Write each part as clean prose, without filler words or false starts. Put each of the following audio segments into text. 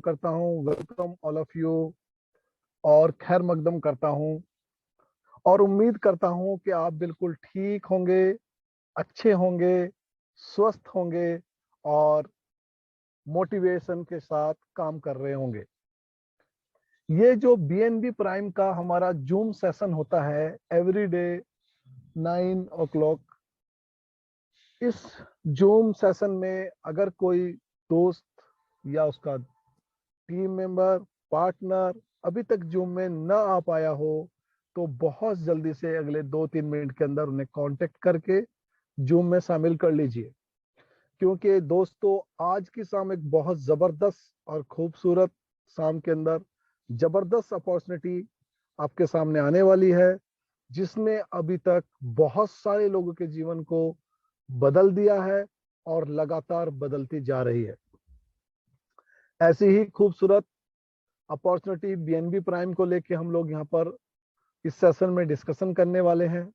करता हूँ, welcome all of you, और खैर मकदम करता हूँ और उम्मीद करता हूँ कि आप बिल्कुल ठीक होंगे, अच्छे होंगे, स्वस्थ होंगे और मोटिवेशन के साथ काम कर रहे होंगे। ये जो बीएनबी प्राइम का हमारा जूम सेशन होता है एवरी डे 9 o'clock, इस जूम सेशन में अगर कोई दोस्त या उसका टीम मेंबर, पार्टनर अभी तक जूम में न आ पाया हो तो बहुत जल्दी से अगले 2-3 मिनट के अंदर उन्हें कांटेक्ट करके जूम में शामिल कर लीजिए, क्योंकि दोस्तों आज की शाम एक बहुत जबरदस्त और खूबसूरत शाम के अंदर जबरदस्त अपॉर्चुनिटी आपके सामने आने वाली है, जिसने अभी तक बहुत सारे लोगों के जीवन को बदल दिया है और लगातार बदलती जा रही है। ऐसी ही खूबसूरत अपॉर्चुनिटी बीएनबी प्राइम को लेके हम लोग यहाँ पर इस सेशन में डिस्कशन करने वाले हैं।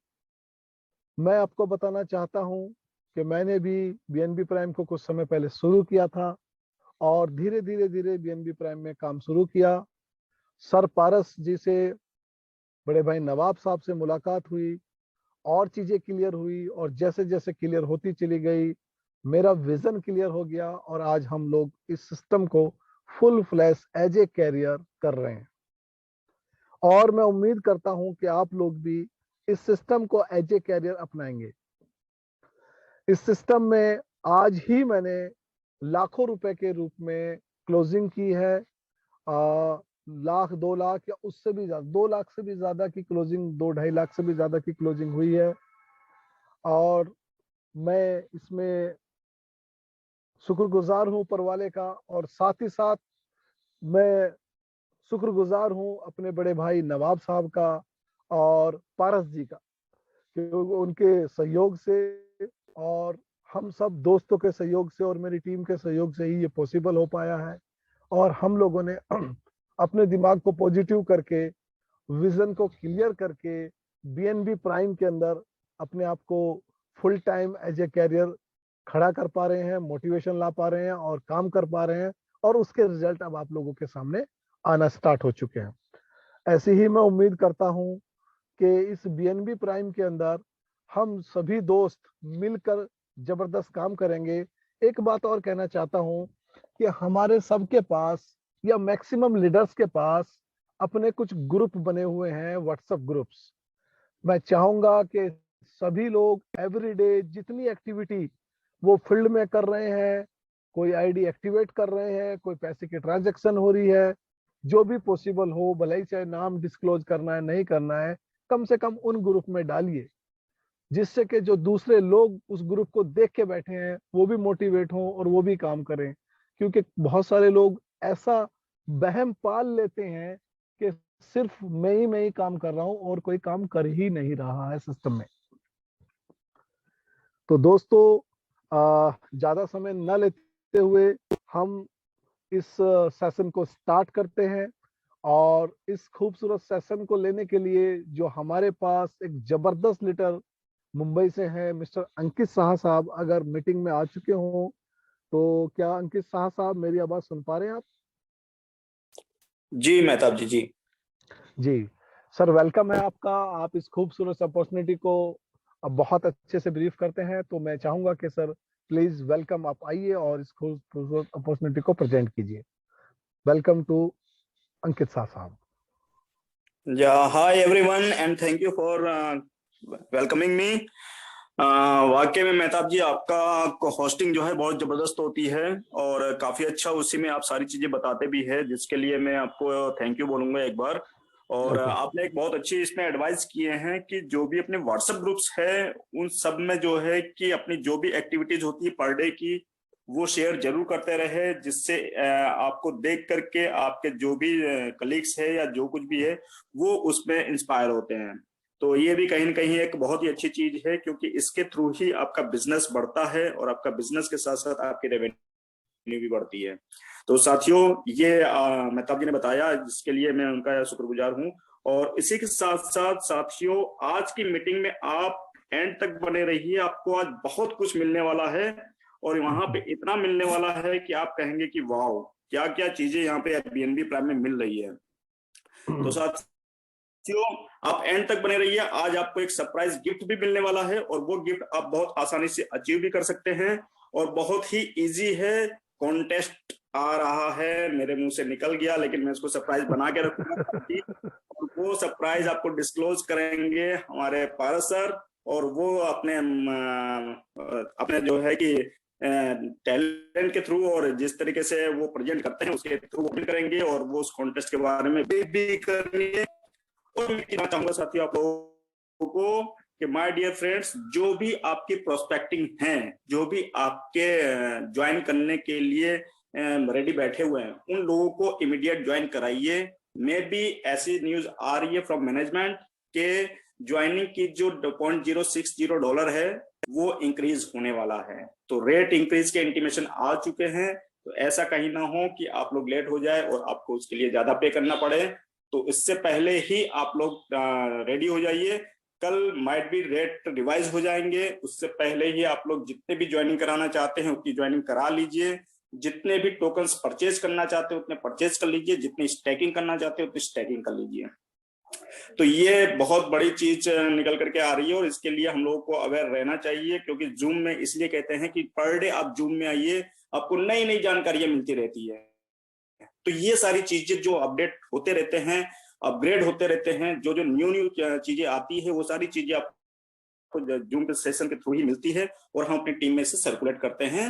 मैं आपको बताना चाहता हूँ कि मैंने भी बीएनबी प्राइम को कुछ समय पहले शुरू किया था और धीरे धीरे बीएनबी प्राइम में काम शुरू किया। सर पारस जी से, बड़े भाई नवाब साहब से मुलाकात हुई और चीजें क्लियर हुई और जैसे जैसे क्लियर होती चली गई मेरा विजन क्लियर हो गया और आज हम लोग इस सिस्टम को full flash as a career कर रहे हैं और मैं उम्मीद करता हूं कि आप लोग भी इस सिस्टम को एज ए कैरियर अपनाएंगे। इस सिस्टम में आज ही मैंने लाखों रुपए के रूप में क्लोजिंग की है। 1,00,000 2 लाख या उससे भी ज्यादा, 2 लाख से भी ज्यादा की क्लोजिंग, 2-2.5 लाख से भी ज्यादा की क्लोजिंग हुई है और मैं इसमें शुक्रगुजार हूं ऊपर वाले का और साथ ही साथ मैं शुक्रगुजार हूं अपने बड़े भाई नवाब साहब का और पारस जी का, क्योंकि उनके सहयोग से और हम सब दोस्तों के सहयोग से और मेरी टीम के सहयोग से ही ये पॉसिबल हो पाया है और हम लोगों ने अपने दिमाग को पॉजिटिव करके, विजन को क्लियर करके बीएनबी प्राइम के अंदर अपने आप को full time as a career खड़ा कर पा रहे हैं, मोटिवेशन ला पा रहे हैं और काम कर पा रहे हैं और उसके रिजल्ट अब आप लोगों के सामने आना स्टार्ट हो चुके हैं। ऐसे ही मैं उम्मीद करता हूं कि इस बीएनबी प्राइम के अंदर हम सभी दोस्त मिलकर जबरदस्त काम करेंगे। एक बात और कहना चाहता हूं कि हमारे सबके पास या मैक्सिमम लीडर्स के पास अपने कुछ ग्रुप बने हुए हैं, व्हाट्सएप ग्रुप्स। मैं चाहूंगा कि सभी लोग एवरीडे जितनी एक्टिविटी वो फील्ड में कर रहे हैं, कोई आईडी एक्टिवेट कर रहे हैं, कोई पैसे की ट्रांजैक्शन हो रही है, जो भी पॉसिबल हो, भले ही चाहे नाम डिस्क्लोज करना है नहीं करना है, कम से कम उन ग्रुप में डालिए, जिससे कि जो दूसरे लोग उस ग्रुप को देख के बैठे हैं वो भी मोटिवेट हों और वो भी काम करें। क्योंकि बहुत सारे लोग ऐसा वहम पाल लेते हैं कि सिर्फ मैं ही काम कर रहा हूं और कोई काम कर ही नहीं रहा है सिस्टम में। तो दोस्तों ज्यादा समय न लेते हुए हम इस सेशन को स्टार्ट करते हैं और इस खूबसूरत सेशन को लेने के लिए जो हमारे पास एक जबरदस्त लीडर मुंबई से है, मिस्टर अंकित साहा साहब, अगर मीटिंग में आ चुके हों तो क्या अंकित साहा साहब मेरी आवाज सुन पा रहे हैं आप? जी मेहताब जी। जी सर, वेलकम है आपका। आप इस खूबसूरत अपॉर्चुनिटी को अब बहुत अच्छे से ब्रीफ करते हैं, तो मैं चाहूंगा कि सर प्लीज वेलकम, आप आइए और इस खूबसूरत अपॉर्चुनिटी को प्रेजेंट कीजिए। वेलकम टू अंकित साहा साहब। Hi everyone and thank you for welcoming मी। वाकई में मेहताब जी आपका होस्टिंग जो है बहुत जबरदस्त होती है और काफी अच्छा, उसी में आप सारी चीजें बताते भी है, जिसके लिए मैं आपको थैंक यू बोलूंगा एक बार। और आपने एक बहुत अच्छी इसमें एडवाइस किए हैं कि जो भी अपने व्हाट्सएप ग्रुप्स है उन सब में जो है कि अपनी जो भी एक्टिविटीज होती है पर डे की वो शेयर जरूर करते रहे, जिससे आपको देख करके आपके जो भी कलीग्स है या जो कुछ भी है वो उसमें इंस्पायर होते हैं। तो ये भी कहीं ना कहीं एक बहुत ही अच्छी चीज है, क्योंकि इसके थ्रू ही आपका बिजनेस बढ़ता है और आपका बिजनेस के साथ साथ आपकी रेवेन्यू भी बढ़ती है। तो साथियों ये मेहताब जी ने बताया, जिसके लिए मैं उनका शुक्रगुजार हूँ। और इसी के साथ साथ साथियों आज की मीटिंग में आप एंड तक बने रहिए, आपको आज बहुत कुछ मिलने वाला है और वहां पे इतना मिलने वाला है कि आप कहेंगे कि वाओ। क्या क्या चीजें यहाँ पे बीएनबी प्राइम में मिल रही है। तो साथियों आप एंड तक बने रहिए, आज आपको एक सरप्राइज गिफ्ट भी मिलने वाला है और वो गिफ्ट आप बहुत आसानी से अचीव भी कर सकते हैं और बहुत ही इजी है। कॉन्टेस्ट आ रहा है, मेरे मुंह से निकल गया, लेकिन मैं इसको सरप्राइज बना के रखूंगा। और वो सरप्राइज आपको डिस्क्लोज करेंगे हमारे पारस सर, और वो अपने जो है कि टैलेंट के थ्रू और जिस तरीके से वो प्रेजेंट करते हैं उसके थ्रू वो भी करेंगे और वो उस कॉन्टेस्ट के बारे में भी करेंगे। और मैं कहना चाहूंगा साथियों आप लोगों को कि माय डियर फ्रेंड्स, जो भी आपकी प्रोस्पेक्टिंग हैं, जो भी आपके ज्वाइन करने के लिए रेडी बैठे हुए हैं, उन लोगों को इमीडिएट ज्वाइन कराइए। मे बी ऐसी न्यूज आ रही है फ्रॉम मैनेजमेंट के ज्वाइनिंग की जो $0.060 है वो इंक्रीज होने वाला है। तो रेट इंक्रीज के इंटीमेशन आ चुके हैं। तो ऐसा कहीं ना हो कि आप लोग लेट हो जाए और आपको उसके लिए ज्यादा पे करना पड़े। तो इससे पहले ही आप लोग रेडी हो जाइए। कल माइट बी रेट रिवाइज हो जाएंगे, उससे पहले ही आप लोग जितने भी ज्वाइनिंग कराना चाहते हैं उतनी ज्वाइनिंग करा लीजिए। जितने भी टोकन्स परचेज करना चाहते हैं उतने परचेज कर लीजिए, जितनी स्टैकिंग करना चाहते हैं उतनी स्टैकिंग कर लीजिए। तो ये बहुत बड़ी चीज निकल करके आ रही है और इसके लिए हम लोगों को अवेयर रहना चाहिए, क्योंकि जूम में इसलिए कहते हैं कि पर डे आप जूम में आइए, आपको नई नई जानकारियां मिलती रहती है। तो ये सारी चीजें जो अपडेट होते रहते हैं, अपग्रेड होते रहते हैं, जो जो न्यू चीजें आती है वो सारी चीजें आपको जूम पे सेशन के थ्रू ही मिलती है और हम अपनी टीम में से सर्कुलेट करते हैं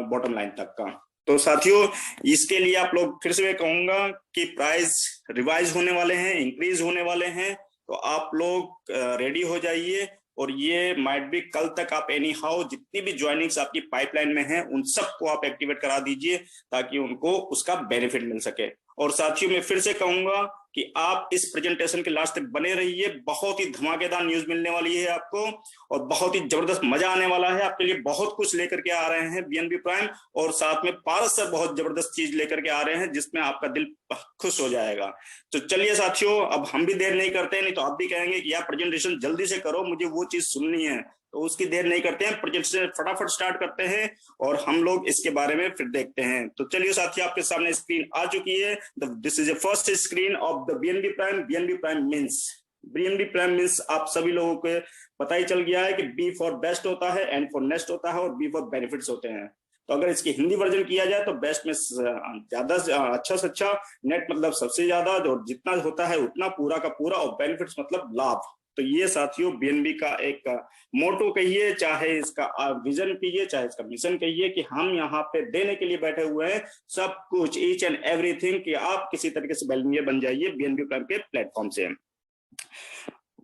बॉटम लाइन तक का। तो साथियों इसके लिए आप लोग फिर से मैं कहूंगा कि प्राइस रिवाइज होने वाले हैं, इंक्रीज होने वाले हैं। तो आप लोग रेडी हो जाइए और ये माइट भी कल तक आप एनी हाउ जितनी भी ज्वाइनिंग्स आपकी पाइपलाइन में हैं उन सबको आप एक्टिवेट करा दीजिए ताकि उनको उसका बेनिफिट मिल सके। और साथियों मैं फिर से कहूंगा कि आप इस प्रेजेंटेशन के लास्ट तक बने रहिए, बहुत ही धमाकेदार न्यूज मिलने वाली है आपको और बहुत ही जबरदस्त मजा आने वाला है। आपके लिए बहुत कुछ लेकर के आ रहे हैं बीएनबी प्राइम, और साथ में पारस सर बहुत जबरदस्त चीज लेकर के आ रहे हैं जिसमें आपका दिल खुश हो जाएगा। तो चलिए साथियों अब हम भी देर नहीं करते हैं, नहीं तो आप भी कहेंगे कि यार प्रेजेंटेशन जल्दी से करो, मुझे वो चीज सुननी है। तो उसकी देर नहीं करते हैं, प्रेजेंटेशन फटाफट स्टार्ट करते हैं और हम लोग इसके बारे में फिर देखते हैं। तो चलिए साथियों आपके सामने स्क्रीन आ चुकी है। This is the first screen of the BNB prime. BNB prime means आप सभी लोगों को पता ही चल गया है कि बी फॉर बेस्ट होता है, एन फॉर नेक्स्ट होता है और बी फॉर बेनिफिट्स होते हैं। तो अगर इसकी हिंदी वर्जन किया जाए तो बेस्ट में ज्यादा अच्छा से अच्छा, नेट मतलब सबसे ज्यादा, जो जितना होता है उतना पूरा का पूरा, और बेनिफिट्स मतलब लाभ। तो ये साथियों बीएनबी का एक मोटो कहिए, चाहे इसका विजन कहिए, चाहे इसका मिशन कहिए, कि हम यहाँ पे देने के लिए बैठे हुए हैं सब कुछ, ईच एंड एवरीथिंग, कि आप किसी तरीके से बैलेंस बन जाइए बीएनबी प्राइम के प्लेटफॉर्म से।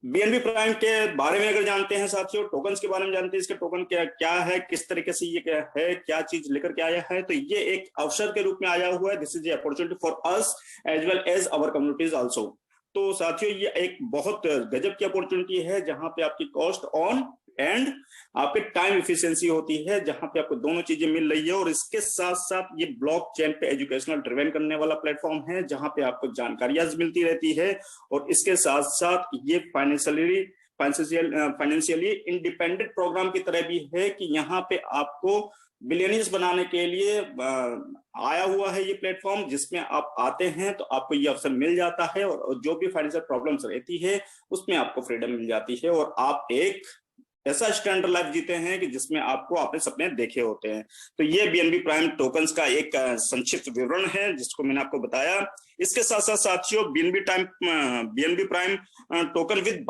बीएनबी प्राइम के बारे में अगर जानते हैं साथियों, टोकन्स के बारे में जानते हैं, इसके टोकन क्या है, किस तरीके से ये क्या है, क्या चीज लेकर के आया है, तो ये एक अवसर के रूप में आया हुआ है। This is opportunity for us as well as our communities also. तो साथियों ये एक बहुत गजब की अपॉर्चुनिटी है जहां पे आपकी कॉस्ट ऑन एंड आपके टाइम इफिशिएंसी होती है, जहां पे आपको दोनों चीजें मिल रही है। और इसके साथ साथ ये ब्लॉकचेन पे एजुकेशनल ड्रिवन करने वाला प्लेटफॉर्म है जहां पे आपको जानकारियां मिलती रहती है। और इसके साथ साथ ये फाइनेंशियली इंडिपेंडेंट प्रोग्राम की तरह भी है कि यहाँ पे आपको बिलियनियर्स बनाने के लिए आया हुआ है ये प्लेटफॉर्म, जिसमें आप आते हैं तो आपको ये अवसर मिल जाता है और जो भी फाइनेंशियल प्रॉब्लम्स रहती है उसमें आपको फ्रीडम मिल जाती है और आप एक ऐसा स्टैंडर्ड लाइफ जीते हैं कि जिसमें आपको अपने सपने देखे होते हैं। तो ये बीएनबी प्राइम टोकन्स का एक संक्षिप्त विवरण है जिसको मैंने आपको बताया। इसके साथ साथ साथियों BNB prime token with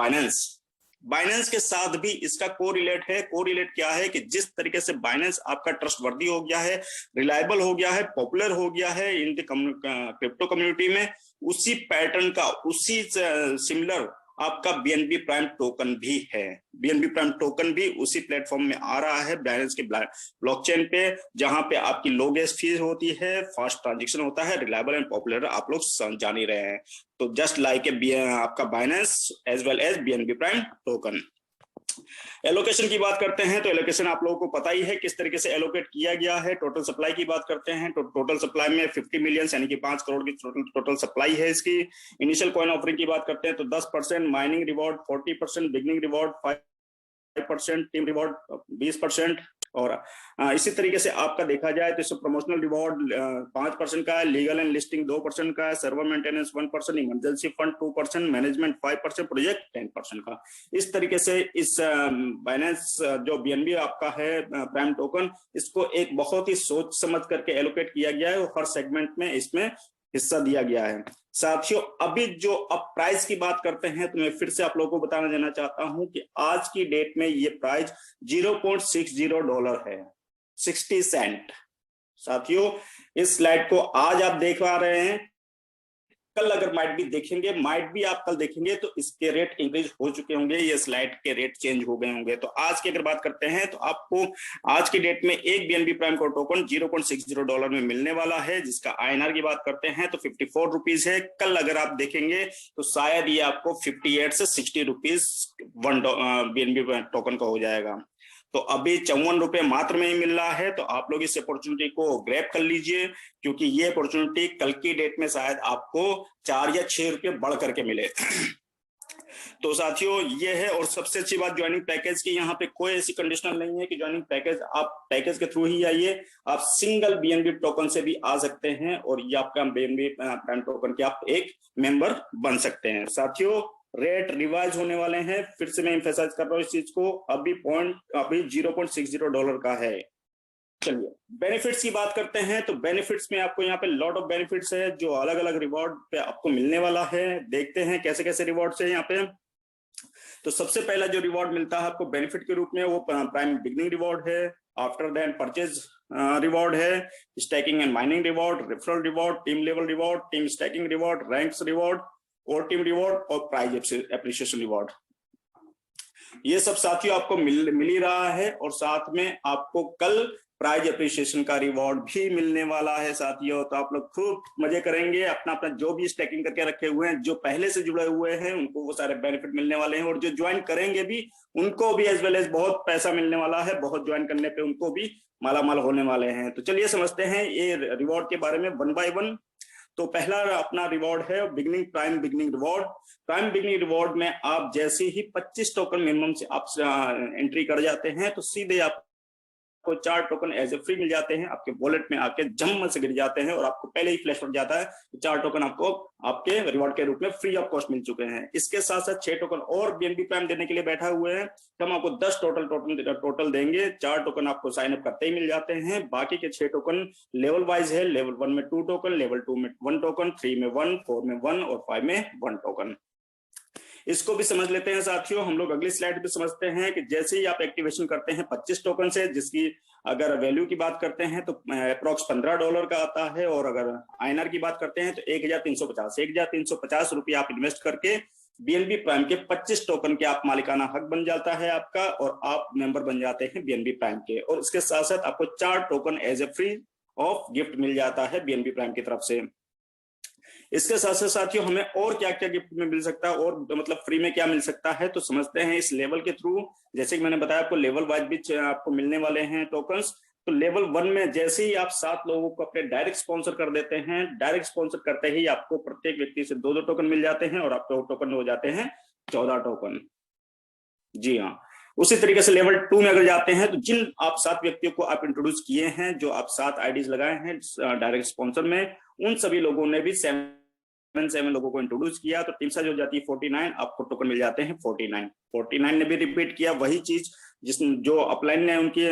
Binance के साथ भी इसका कोरिलेट है। कोरिलेट क्या है कि जिस तरीके से बाइनेंस आपका ट्रस्टवर्दी हो गया है, रिलायबल हो गया है, पॉपुलर हो गया है इन द क्रिप्टो कम्युनिटी में, उसी पैटर्न का, उसी सिमिलर आपका बीएनबी प्राइम टोकन भी है। बीएनबी प्राइम टोकन भी उसी प्लेटफॉर्म में आ रहा है, बाइनेंस के ब्लॉकचेन पे, जहां पे आपकी लोवेस्ट फीस होती है, फास्ट ट्रांजैक्शन होता है, रिलायबल एंड पॉपुलर आप लोग जान ही रहे हैं। तो जस्ट लाइक आपका Binance as well as BNB prime token. Allocation की बात करते हैं तो एलोकेशन आप लोगों को पता ही है किस तरीके से एलोकेट किया गया है। टोटल सप्लाई की बात करते हैं तो टोटल सप्लाई में 50 मिलियन यानी कि 5 करोड़ की टोटल सप्लाई है इसकी। इनिशियल कॉइन ऑफरिंग की बात करते हैं तो 10%, mining reward 40%, beginning reward 5%, team reward 20%, और इसी तरीके से आपका देखा जाए तो इसमें प्रमोशनल रिवॉर्ड 5% का है, लीगल एंड लिस्टिंग 2% का है, server maintenance 1%, emergency fund 2%, management 5%, project 10% का। इस तरीके से इस बाइनेंस जो बीएनबी आपका है प्राइम टोकन, इसको एक बहुत ही सोच समझ करके एलोकेट किया गया है और हर सेगमेंट में इसमें हिस्सा दिया गया है। साथियों, अभी जो अब प्राइस की बात करते हैं तो मैं फिर से आप लोगों को बताना देना चाहता हूं कि आज की डेट में ये प्राइस $0.60 है, 60 सेंट। साथियों, इस स्लाइड को आज आप देख पा रहे हैं, कल अगर माइट भी आप कल देखेंगे तो इसके रेट इंक्रीज हो चुके होंगे, ये स्लाइड के रेट चेंज हो गए होंगे। तो आज की अगर बात करते हैं तो आपको आज की डेट में एक बीएनबी प्राइम को टोकन $0.60 में मिलने वाला है, जिसका आईएनआर की बात करते हैं तो 54 रुपीज है। कल अगर आप देखेंगे तो शायद ये आपको 58 से 60 रुपीज वन बीएनबी टोकन का हो जाएगा। तो अभी 54 रुपए मात्र में ही मिल रहा है, तो आप लोग इस अपॉर्चुनिटी को ग्रैब कर लीजिए, क्योंकि ये अपॉर्चुनिटी कल की डेट में शायद आपको 4 या 6 रुपए बढ़ करके मिले। तो साथियों, ये है। और सबसे अच्छी बात ज्वाइनिंग पैकेज की, यहाँ पे कोई ऐसी कंडीशनल नहीं है कि ज्वाइनिंग पैकेज आप पैकेज के थ्रू ही आइए, आप सिंगल बीएनबी टोकन से भी आ सकते हैं और ये आपका बीएनबी प्राइम टोकन के आप एक मेंबर बन सकते हैं। साथियों, रेट रिवाइज होने वाले हैं, फिर से मैं एम्फेसाइज कर रहा हूँ इस चीज को, अभी $0.60 का है। चलिए बेनिफिट्स की बात करते हैं। तो बेनिफिट्स में आपको यहाँ पे लॉट ऑफ बेनिफिट्स है जो अलग अलग रिवॉर्ड पे आपको मिलने वाला है। देखते हैं कैसे कैसे रिवॉर्ड्स है यहाँ पे। तो सबसे पहला जो रिवॉर्ड मिलता है आपको बेनिफिट के रूप में, वो प्राइम बिगनिंग रिवॉर्ड है, आफ्टर दैट परचेज रिवॉर्ड है, stacking and mining reward, referral reward, team level reward, team stacking reward, ranks reward और टीम रिवॉर्ड और प्राइज एप्रिसिएशन रिवॉर्ड। ये सब साथियों आपको मिल ही रहा है। और साथ में आपको कल प्राइज एप्रिसिएशन का रिवॉर्ड भी मिलने वाला है साथियों। तो आप लोग खूब मजे करेंगे, अपना अपना जो भी स्टैकिंग करके रखे हुए हैं, जो पहले से जुड़े हुए हैं उनको वो सारे बेनिफिट मिलने वाले हैं, और जो ज्वाइन करेंगे भी उनको भी एज वेल एज बहुत पैसा मिलने वाला है, बहुत ज्वाइन करने पे उनको भी मालामाल होने वाले हैं। तो चलिए समझते हैं ये रिवॉर्ड के बारे में वन बाय वन। तो पहला अपना रिवॉर्ड है prime beginning reward. Prime beginning reward में आप जैसे ही 25 टोकन मिनिमम से आप एंट्री कर जाते हैं तो सीधे आपको 4 टोकन एज ए फ्री मिल जाते हैं, आपके वॉलेट में आके जम से गिर जाते हैं और आपको पहले ही फ्लैश हो जाता है। 4 टोकन आपको आपके रिवॉर्ड के रूप में फ्री ऑफ कॉस्ट मिल चुके हैं। इसके साथ साथ 6 टोकन और बीएनबी प्राइम देने के लिए बैठा हुए हैं। हम आपको 10 टोटल देंगे। 4 टोकन आपको साइन अप करते ही मिल जाते हैं। बाकी के 6 टोकन लेवल वाइज है, लेवल 1 में 2 टोकन, लेवल 2 में 1 टोकन, 3 में 1, 4 में 1 और 5 में 1 टोकन। इसको भी समझ लेते हैं साथियों। हम लोग अगली स्लाइड पे समझते हैं कि जैसे ही आप एक्टिवेशन करते हैं 25 टोकन से, जिसकी अगर वैल्यू की बात करते हैं तो अप्रोक्स $15 का आता है, और अगर आईएनआर की बात करते हैं तो 1350 रुपये आप इन्वेस्ट करके बीएनबी प्राइम के 25 टोकन के आप मालिकाना हक बन जाता है आपका, और आप मेंबर बन जाते हैं बीएनबी प्राइम के। और इसके साथ साथ आपको 4 token as a free of gift मिल जाता है बीएनबी प्राइम की तरफ से। इसके साथ साथ साथियों हमें और क्या क्या गिफ्ट में मिल सकता है, और मतलब फ्री में क्या मिल सकता है, तो समझते हैं इस लेवल के थ्रू। जैसे कि मैंने बताया आपको लेवल वाइज भी आपको मिलने वाले हैं टोकन्स। तो लेवल 1 में जैसे ही आप 7 लोगों को अपने डायरेक्ट स्पॉन्सर कर देते हैं, डायरेक्ट स्पॉन्सर करते ही आपको प्रत्येक व्यक्ति से 2-2 टोकन मिल जाते हैं, और आपके टोकन हो जाते हैं 14 टोकन। जी हाँ। उसी तरीके से लेवल 2 में अगर जाते हैं तो जिन आप 7 व्यक्तियों को आप इंट्रोड्यूस किए हैं, जो आप 7 आईडीज लगाए हैं डायरेक्ट स्पॉन्सर में, उन सभी लोगों ने भी 7 लोगों को इंट्रोड्यूस किया, तो टीम साइज हो जाती है 49, आपको टोकन मिल जाते हैं 49 ने भी रिपीट किया वही चीज जो अपलाइन ने उनकी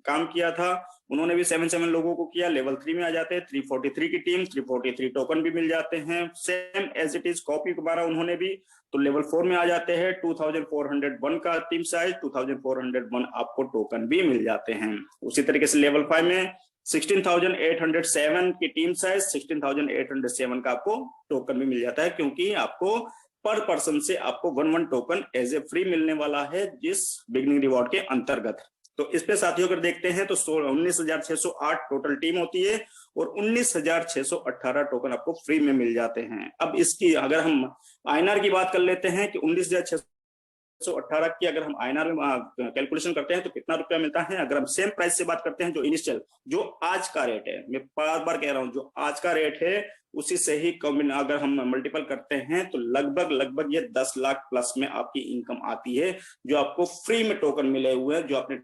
काम किया था, उन्होंने भी 7 लोगों को किया। लेवल 3 में आ जाते हैं 343 की टीम, 343 टोकन भी मिल जाते हैं, same as it is copy दोबारा उन्होंने भी। तो लेवल 4 में आ जाते हैं 2401 का टीम साइज, 2401 आपको टोकन भी मिल जाते हैं। उसी तरीके से लेवल 5 में 16,807 की टीम साइज, 16,807 का आपको टोकन भी मिल जाता है, क्योंकि आपको पर पर्सन से आपको 1 टोकन एज ए फ्री मिलने वाला है जिस बिगनिंग रिवॉर्ड के अंतर्गत। तो इस पे साथियों अगर देखते हैं तो 19,608 टोटल टीम होती है, और 19,618 टोकन आपको फ्री में मिल जाते हैं। अब इसकी अगर हम आईएनआर की बात कर लेते हैं कि 19,618 की अगर हम आईएनआर में कैलकुलेशन करते हैं तो कितना रुपया मिलता है। अगर हम सेम प्राइस से बात करते हैं, जो इनिशियल जो आज का रेट है, मैं बार बार कह रहा हूं जो आज का रेट है उसी से ही अगर हम मल्टीपल करते हैं तो लगभग ये 10 लाख प्लस में आपकी इनकम आती है, जो आपको फ्री में टोकन मिले हुए हैं, जो आपने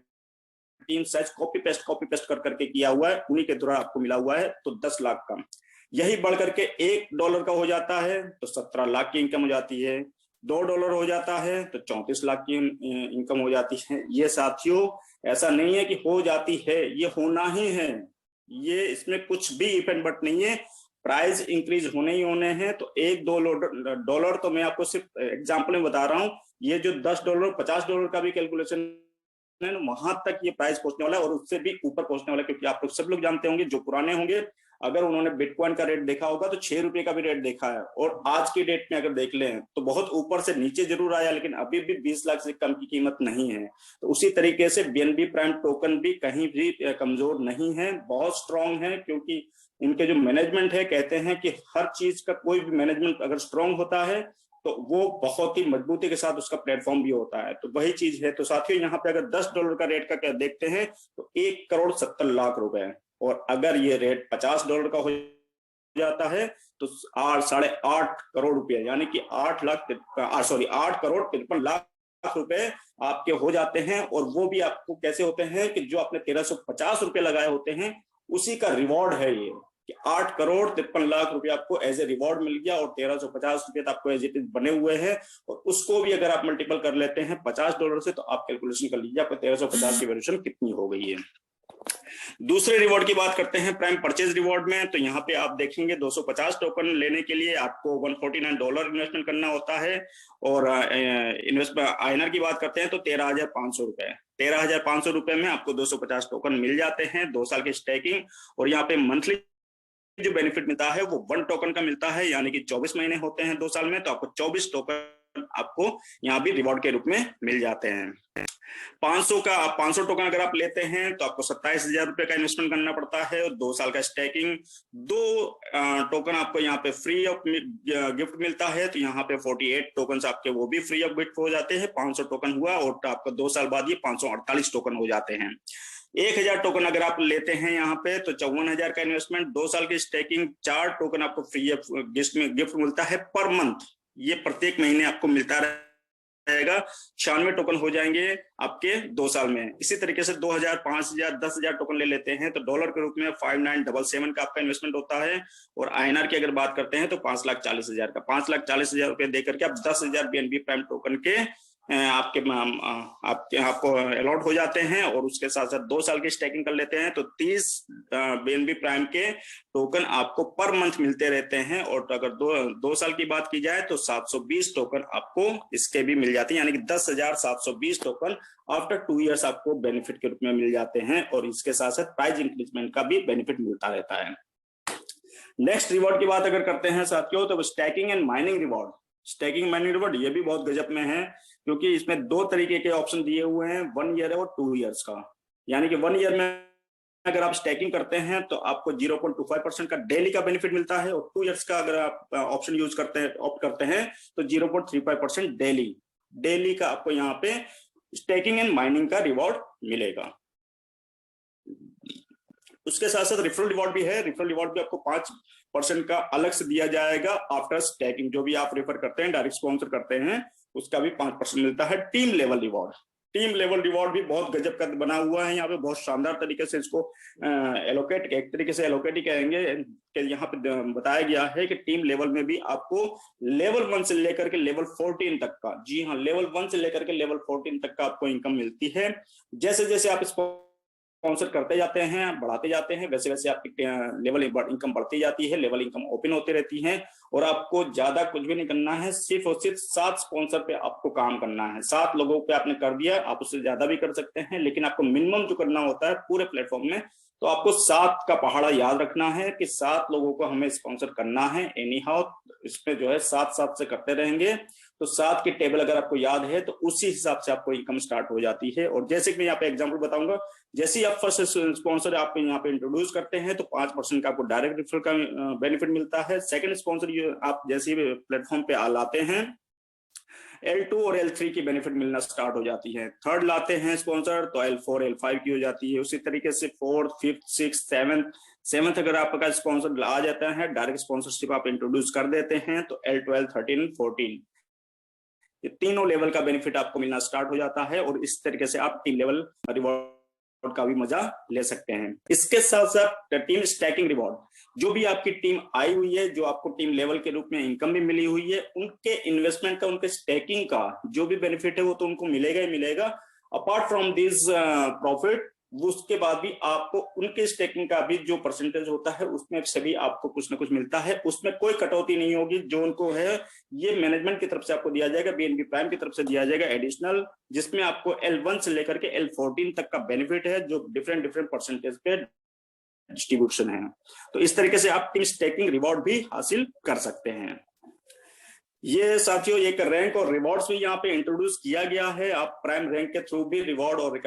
टीम साइज कॉपी पेस्ट कर करके किया हुआ है, उन्हीं के द्वारा आपको मिला हुआ है। तो 10 लाख का यही बढ़ करके $1 का हो जाता है तो 17 लाख की इनकम हो जाती है। $2 हो जाता है तो 34 लाख की इनकम हो जाती है। ये साथियों ऐसा नहीं है कि हो जाती है, ये होना ही है, ये इसमें कुछ भी इफेक्ट बट नहीं है, प्राइस इंक्रीज होने ही होने हैं। तो $1-2 तो मैं आपको सिर्फ एग्जांपल में बता रहा हूँ, ये जो $10 $50 का भी कैलकुलेशन है ना, वहां तक ये प्राइस पहुंचने वाला है और उससे भी ऊपर पहुंचने वाला है। क्योंकि आप लोग सब लोग जानते होंगे, जो पुराने होंगे, अगर उन्होंने बिटकॉइन का रेट देखा होगा तो ₹6 का भी रेट देखा है, और आज की डेट में अगर देख लें तो बहुत ऊपर से नीचे जरूर आया, लेकिन अभी भी 20 लाख से कम की कीमत नहीं है। तो उसी तरीके से बीएनबी प्राइम टोकन भी कहीं भी कमजोर नहीं है, बहुत स्ट्रांग है। क्योंकि इनके जो मैनेजमेंट है, कहते हैं कि हर चीज का कोई भी मैनेजमेंट अगर स्ट्रांग होता है तो वो बहुत ही मजबूती के साथ उसका प्लेटफॉर्म भी होता है। तो वही चीज है। तो साथियों यहाँ पे अगर $10 का रेट का क्या देखते हैं तो $1,70,00,000, और अगर ये रेट $50 का हो जाता है तो 8.5 करोड़ रुपए, यानी कि 8 करोड़ 53 लाख आपके हो जाते हैं। और वो भी आपको कैसे होते हैं कि जो आपने ₹1,350 लगाए होते हैं उसी का रिवॉर्ड है ये, कि 8 करोड़ 53 लाख आपको एज ए रिवॉर्ड मिल गया, और ₹1,350 आपको एज इट इज बने हुए हैं। और उसको भी अगर आप मल्टीपल कर लेते हैं $50 से, तो आप कैलकुलेशन कर लीजिए आपको 1350 की वैल्यूएशन कितनी हो गई है। दूसरे रिवॉर्ड की बात करते हैं प्राइम परचेज रिवॉर्ड में। तो यहाँ पे आप देखेंगे 250 टोकन लेने के लिए आपको $149 इन्वेस्टमेंट करना होता है। और इन्वेस्टमेंट आईएनआर की बात करते हैं तो ₹13,500 ₹13,500 में आपको 250 टोकन मिल जाते हैं, 2 साल की स्टेकिंग। और यहाँ पे मंथली जो बेनिफिट मिलता है वो 1 टोकन का मिलता है, यानी कि 24 महीने होते हैं 2 साल में, तो आपको 24 टोकन आपको यहाँ भी रिवॉर्ड के रूप में मिल जाते हैं। 500 टोकन अगर आप लेते हैं तो आपको ₹27,000 का इन्वेस्टमेंट करना पड़ता है, और 2 साल का स्टेकिंग। 2 टोकन आपको यहाँ पे फ्री ऑफ गिफ्ट मिलता है, तो यहाँ पे 48 टोकन आपके वो भी फ्री ऑफ गिफ्ट हो जाते हैं। 500 टोकन हुआ और आपका 2 साल बाद ये 548 टोकन हो जाते हैं। 1,000 टोकन अगर आप लेते हैं यहाँ पे तो 54,000 का इन्वेस्टमेंट, 2 साल की स्टेकिंग, 4 टोकन आपको फ्री गिफ्ट मिलता है पर मंथ। ये प्रत्येक महीने आपको मिलता रहेगा। 96 टोकन हो जाएंगे आपके 2 साल में। इसी तरीके से 2,000, 5,000, 10,000 टोकन ले लेते हैं तो डॉलर के रूप में 5977 का आपका इन्वेस्टमेंट होता है। और आईएनआर की अगर बात करते हैं तो 5,40,000 का, ₹5,40,000 देकर के आप 10,000 बीएनबी प्राइम टोकन के आपको अलॉट हो जाते हैं। और उसके साथ साथ 2 साल की स्टेकिंग कर लेते हैं तो 30 बीएनबी प्राइम के टोकन आपको पर मंथ मिलते रहते हैं। और अगर 2 साल की बात की जाए तो 720 टोकन आपको इसके भी मिल जाते हैं, यानी कि 10,720 टोकन आफ्टर 2 इयर्स आपको बेनिफिट के रूप में मिल जाते हैं। और इसके साथ साथ प्राइस इंक्रीजमेंट का भी बेनिफिट मिलता रहता है। नेक्स्ट रिवॉर्ड की बात अगर करते हैं साथियों तो stacking and mining reward. Stacking mining reward ये भी बहुत गजब में है, क्योंकि इसमें 2 तरीके के ऑप्शन दिए हुए हैं, 1 ईयर और 2 इयर्स का। यानी कि 1 ईयर में अगर आप स्टैकिंग करते हैं तो आपको 0.25% का डेली का बेनिफिट मिलता है, और 2 इयर्स का अगर आप ऑप्शन यूज करते हैं, ऑप्ट करते हैं तो 0.35% डेली का आपको यहाँ पे स्टैकिंग एंड माइनिंग का रिवॉर्ड मिलेगा। उसके साथ साथ रेफरल रिवॉर्ड भी है। रेफरल रिवॉर्ड भी आपको 5% का अलग से दिया जाएगा आफ्टर स्टैकिंग। जो भी आप रेफर करते हैं, डायरेक्ट स्पॉन्सर करते हैं, उसका भी 5% मिलता है। टीम लेवल रिवॉर्ड भी बहुत गजब का बना हुआ है। यहाँ पे बहुत शानदार तरीके से इसको एलोकेट, एक तरीके से एलोकेट ही कहेंगे कि यहाँ पे बताया गया है कि टीम लेवल में भी आपको लेवल 1 से लेकर के लेवल 14 तक का, जी हाँ, लेवल 1 से लेकर के लेवल 14 तक का आपको इनकम मिलती है। जैसे जैसे आप इसको स्पॉन्सर करते जाते हैं, बढ़ाते जाते हैं, वैसे वैसे आपकी लेवल इनकम बढ़ती जाती है, लेवल इनकम ओपन होती रहती है। और आपको ज्यादा कुछ भी नहीं करना है, सिर्फ और सिर्फ 7 स्पॉन्सर पे आपको काम करना है। 7 लोगों पे आपने कर दिया, आप उससे ज्यादा भी कर सकते हैं, लेकिन आपको मिनिमम जो करना होता है पूरे प्लेटफॉर्म में, तो आपको 7 का पहाड़ा याद रखना है कि 7 लोगों को हमें स्पॉन्सर करना है। एनी हाउ इसमें जो है 7 से करते रहेंगे, तो 7 की टेबल अगर आपको याद है तो उसी हिसाब से आपको इनकम स्टार्ट हो जाती है। और जैसे कि मैं यहाँ पे एग्जांपल बताऊंगा, जैसे ही आप फर्स्ट स्पॉन्सर आप यहाँ पे इंट्रोड्यूस करते हैं तो 5% का आपको डायरेक्ट रेफरल का बेनिफिट मिलता है। सेकंड स्पॉन्सर आप जैसे ही प्लेटफॉर्म पे लाते हैं, L2 और L3 की बेनिफिट मिलना स्टार्ट हो जाती है। थर्ड लाते हैं स्पॉन्सर तो L4 L5 की हो जाती है। उसी तरीके से 4th 5th 6th 7th अगर आपका स्पॉन्सर आ जाता है, डायरेक्ट स्पॉन्सरशिप आप इंट्रोड्यूस कर देते हैं, तो L12 13 14 ये तीनों लेवल का बेनिफिट आपको मिलना स्टार्ट हो जाता है। और इस तरीके से आप टीम लेवल रिवॉर्ड का भी मजा ले सकते हैं। इसके साथ साथ टीम स्टैकिंग रिवॉर्ड, जो भी आपकी टीम आई हुई है, जो आपको टीम लेवल के रूप में इनकम भी मिली हुई है, उनके इन्वेस्टमेंट का, उनके स्टैकिंग का जो भी बेनिफिट है वो तो उनको मिलेगा ही मिलेगा। अपार्ट फ्रॉम दिस प्रॉफिट, उसके बाद भी आपको उनके स्टेकिंग का भी जो परसेंटेज होता है उसमें से भी आपको कुछ ना कुछ मिलता है। उसमें कोई कटौती नहीं होगी, जो उनको है ये मैनेजमेंट की तरफ से आपको दिया जाएगा, बीएनबी प्राइम की तरफ से दिया जाएगा एडिशनल, जिसमें आपको L1 से लेकर के L14 तक का बेनिफिट है, जो डिफरेंट डिफरेंट परसेंटेज पे डिस्ट्रीब्यूशन है। तो इस तरीके से आप टीम स्टेकिंग रिवॉर्ड भी हासिल कर सकते हैं। ये साथियों एक रैंक और रिवॉर्ड्स भी यहाँ पे इंट्रोड्यूस किया गया है। आप प्राइम रैंक के थ्रू भी रिवॉर्ड और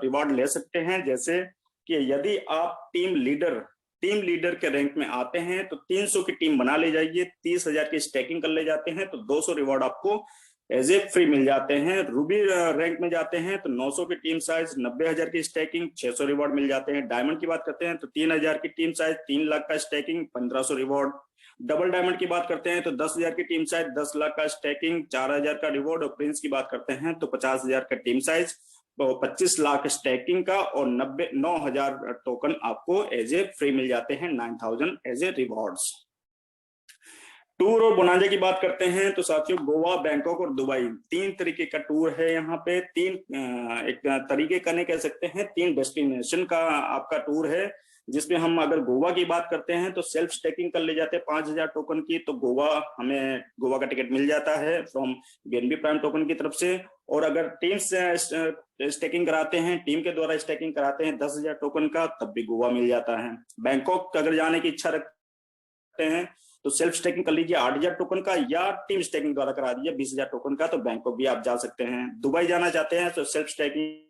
रिवॉर्ड ले सकते हैं। जैसे कि यदि आप टीम लीडर के रैंक में आते हैं तो 300 की टीम बना ले जाइए, 30,000 की स्टैकिंग कर ले जाते हैं तो 200 रिवॉर्ड आपको एज ए फ्री मिल जाते हैं। रूबी रैंक में जाते हैं तो 900 की टीम साइज, 90,000 की स्टैकिंग, 600 रिवॉर्ड मिल जाते हैं। डायमंड की बात करते हैं तो 3,000 की टीम साइज, 3 लाख का स्टैकिंग, 1,500 रिवॉर्ड। डबल डायमंड की बात करते हैं तो 10,000 की टीम साइज, 10 लाख का स्टैकिंग, 4,000 का रिवॉर्ड। और प्रिंस की बात करते हैं तो 50,000 का टीम साइज, 25 लाख स्टैकिंग का और 9,000 टोकन आपको एज ए फ्री मिल जाते हैं, 9,000 एज ए रिवॉर्ड्स। टूर और बोनांजा की बात करते हैं तो साथियों गोवा, बैंकॉक और दुबई, 3 तरीके का टूर है यहाँ पे। 3 एक तरीके का नहीं कह सकते हैं, 3 डेस्टिनेशन का आपका टूर है। जिसमें हम अगर गोवा की बात करते हैं तो सेल्फ स्टेकिंग कर ले जाते हैं 5,000 टोकन की, तो हमें गोवा का टिकट मिल जाता है फ्रॉम बीएनबी प्राइम टोकन की तरफ से। और अगर टीम से स्टेकिंग कराते हैं, टीम के द्वारा स्टेकिंग कराते हैं 10,000 टोकन का, तब भी गोवा मिल जाता है। बैंकॉक अगर जाने की इच्छा रखते हैं तो सेल्फ स्टेकिंग कर लीजिए 8,000 टोकन का, या टीम स्टेकिंग द्वारा करा दीजिए 20,000 टोकन का, तो बैंकॉक भी आप जा सकते हैं। दुबई जाना चाहते हैं तो सेल्फ स्टेकिंग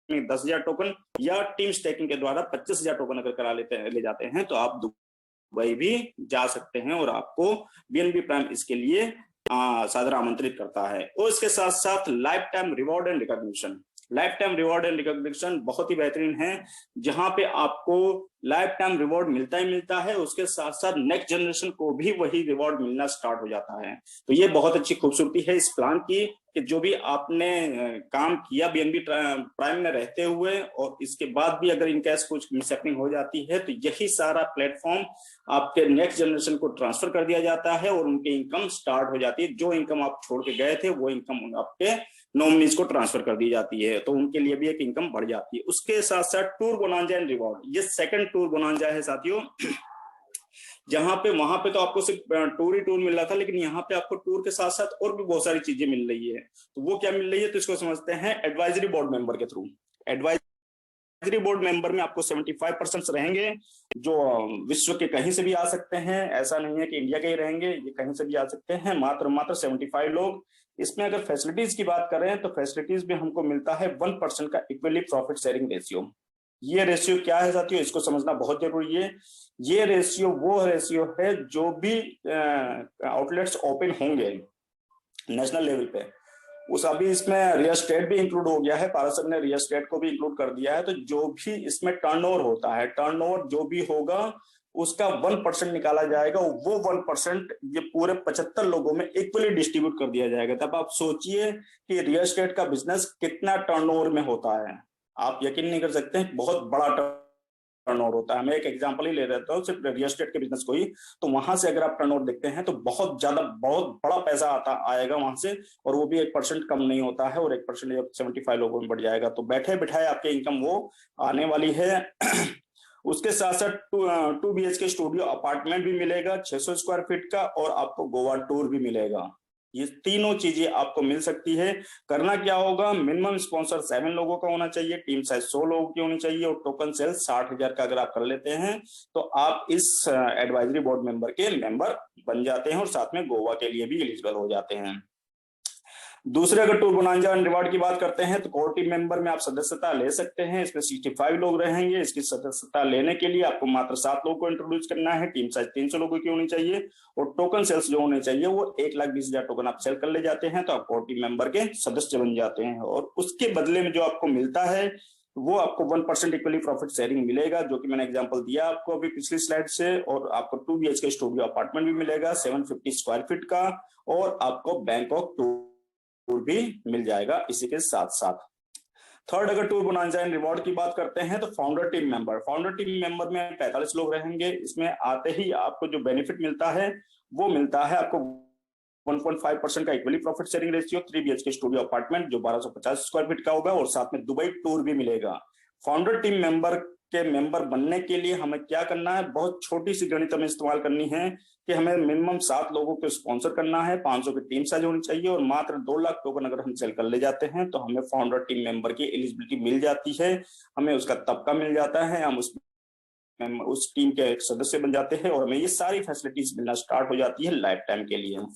10,000 टोकन या टीम स्टेकिंग के द्वारा 25,000 टोकन अगर करा ले जाते हैं तो आप दुबई भी जा सकते हैं, और आपको बीएनबी प्राइम इसके लिए सादर आमंत्रित करता है। और इसके साथ साथ life time reward and recognition, life time reward and recognition बहुत ही बेहतरीन है, जहां पे आपको लाइफ टाइम रिवॉर्ड मिलता ही मिलता है, उसके साथ साथ नेक्स्ट जनरेशन को भी वही रिवॉर्ड मिलना स्टार्ट हो जाता है। तो ये बहुत अच्छी खूबसूरती है इस प्लान की, कि जो भी आपने काम किया बीएनबी प्राइम में रहते हुए, और इसके बाद भी अगर इनकेस कुछ मिसहैपनिंग हो जाती है तो यही सारा प्लेटफॉर्म आपके नेक्स्ट जनरेशन को ट्रांसफर कर दिया जाता है और उनकी इनकम स्टार्ट हो जाती है। जो इनकम आप छोड़ के गए थे वो इनकम आपके नॉमिनीज को ट्रांसफर कर दी जाती है, तो उनके लिए भी एक इनकम बढ़ जाती है। उसके साथ साथ टूर बोनांजा एंड रिवॉर्ड, ये सेकंड टूर बोनांजा है साथियों, जहां पे वहां पे तो आपको सिर्फ टूर ही टूर मिल रहा था, लेकिन यहाँ पे आपको टूर के साथ साथ और भी बहुत सारी चीजें मिल रही है। तो वो क्या मिल रही है, तो इसको समझते हैं एडवाइजरी बोर्ड मेंबर के थ्रू। एडवाइजरी बोर्ड मेंबर में आपको 75% रहेंगे, जो विश्व के कहीं से भी आ सकते हैं, ऐसा नहीं है कि इंडिया के ही रहेंगे, ये कहीं से भी आ सकते हैं, मात्र 75 लोग। इसमें अगर फैसिलिटीज की बात करें तो फैसिलिटीज में हमको मिलता है 1% का इक्वली प्रॉफिट शेयरिंग रेशियो। ये रेशियो क्या है साथियों, इसको समझना बहुत जरूरी है। ये रेशियो वो रेशियो है, जो भी आउटलेट्स ओपन होंगे नेशनल लेवल पे, उस अभी इसमें रियल एस्टेट भी इंक्लूड हो गया है, भारत सरकार ने रियल एस्टेट को भी इंक्लूड कर दिया है। तो जो भी इसमें टर्नओवर होता है, टर्नओवर जो भी होगा उसका 1% निकाला जाएगा, वो 1% ये पूरे 75 लोगों में इक्वली डिस्ट्रीब्यूट कर दिया जाएगा। तब आप सोचिए कि रियल एस्टेट का बिजनेस कितना टर्नओवर में होता है, आप यकीन नहीं कर सकते, बहुत बड़ा टर्नओवर होता है। मैं एक एग्जांपल ही ले रहता हूँ सिर्फ रियल एस्टेट के बिजनेस को ही, तो वहां से अगर आप टर्नओवर देखते हैं तो बहुत बड़ा पैसा आएगा वहां से, और वो भी 1% कम नहीं होता है, और 1% जब 75 लोगों में बढ़ जाएगा तो बैठे बिठाए आपके इनकम वो आने वाली है। उसके साथ साथ 2 BHK स्टूडियो अपार्टमेंट भी मिलेगा 600 स्क्वायर फीट का, और आपको गोवा टूर भी मिलेगा। ये तीनों चीजें आपको मिल सकती है। करना क्या होगा, मिनिमम स्पॉन्सर 7 लोगों का होना चाहिए, टीम साइज 100 लोगों की होनी चाहिए, और टोकन सेल 60,000 का अगर आप कर लेते हैं तो आप इस एडवाइजरी बोर्ड मेंबर के मेंबर बन जाते हैं, और साथ में गोवा के लिए भी एलिजिबल हो जाते हैं। दूसरे अगर टूर बोनांजा एंड रिवॉर्ड की बात करते हैं तो कोर टीम मेंबर में आप सदस्यता ले सकते हैं। इसमें 65 लोग रहेंगे। इसकी सदस्यता लेने के लिए आपको मात्र 7 लोगों को इंट्रोड्यूस करना है। टीम साइज 300 लोगों की होनी चाहिए, और टोकन सेल्स जो होने चाहिए वो 1,20,000 टोकन आप सेल कर ले जाते हैं, तो आप कोर टीम मेंबर के सदस्य बन जाते हैं। और उसके बदले में जो आपको मिलता है वो आपको 1% इक्वली प्रॉफिट शेयरिंग मिलेगा, जो कि मैंने एग्जांपल दिया आपको अभी पिछली स्लाइड से। और आपको 2 BHK स्टूडियो अपार्टमेंट भी मिलेगा 750 स्क्वायर फीट का, और आपको बैंकॉक टूर भी मिल जाएगा इसी के साथ साथ। थर्ड, अगर टूर बोनांजा एंड रिवॉर्ड की बात करते हैं तो फाउंडर टीम मेंबर में 45 लोग रहेंगे। इसमें आते ही आपको जो बेनिफिट मिलता है वो मिलता है आपको 1.5% का equally profit sharing ratio, 3 BHK studio apartment जो 1250 स्क्वायर फीट का होगा, और साथ में दुबई टूर भी मिलेगा। फाउंडर टीम मेंबर बनने के लिए हमें क्या करना है, बहुत छोटी सी गणित हमें इस्तेमाल करनी है कि हमें मिनिमम 7 लोगों को स्पॉन्सर करना है, 500 की टीम साइज होनी चाहिए, और मात्र 2 लाख टोकन अगर हम सेल कर ले जाते हैं तो हमें फाउंडर टीम मेंबर की एलिजिबिलिटी मिल जाती है। हमें उसका तबका मिल जाता है, हम उस टीम के एक सदस्य बन जाते हैं, और हमें ये सारी फैसिलिटीज मिलना स्टार्ट हो जाती है लाइफ टाइम के लिए,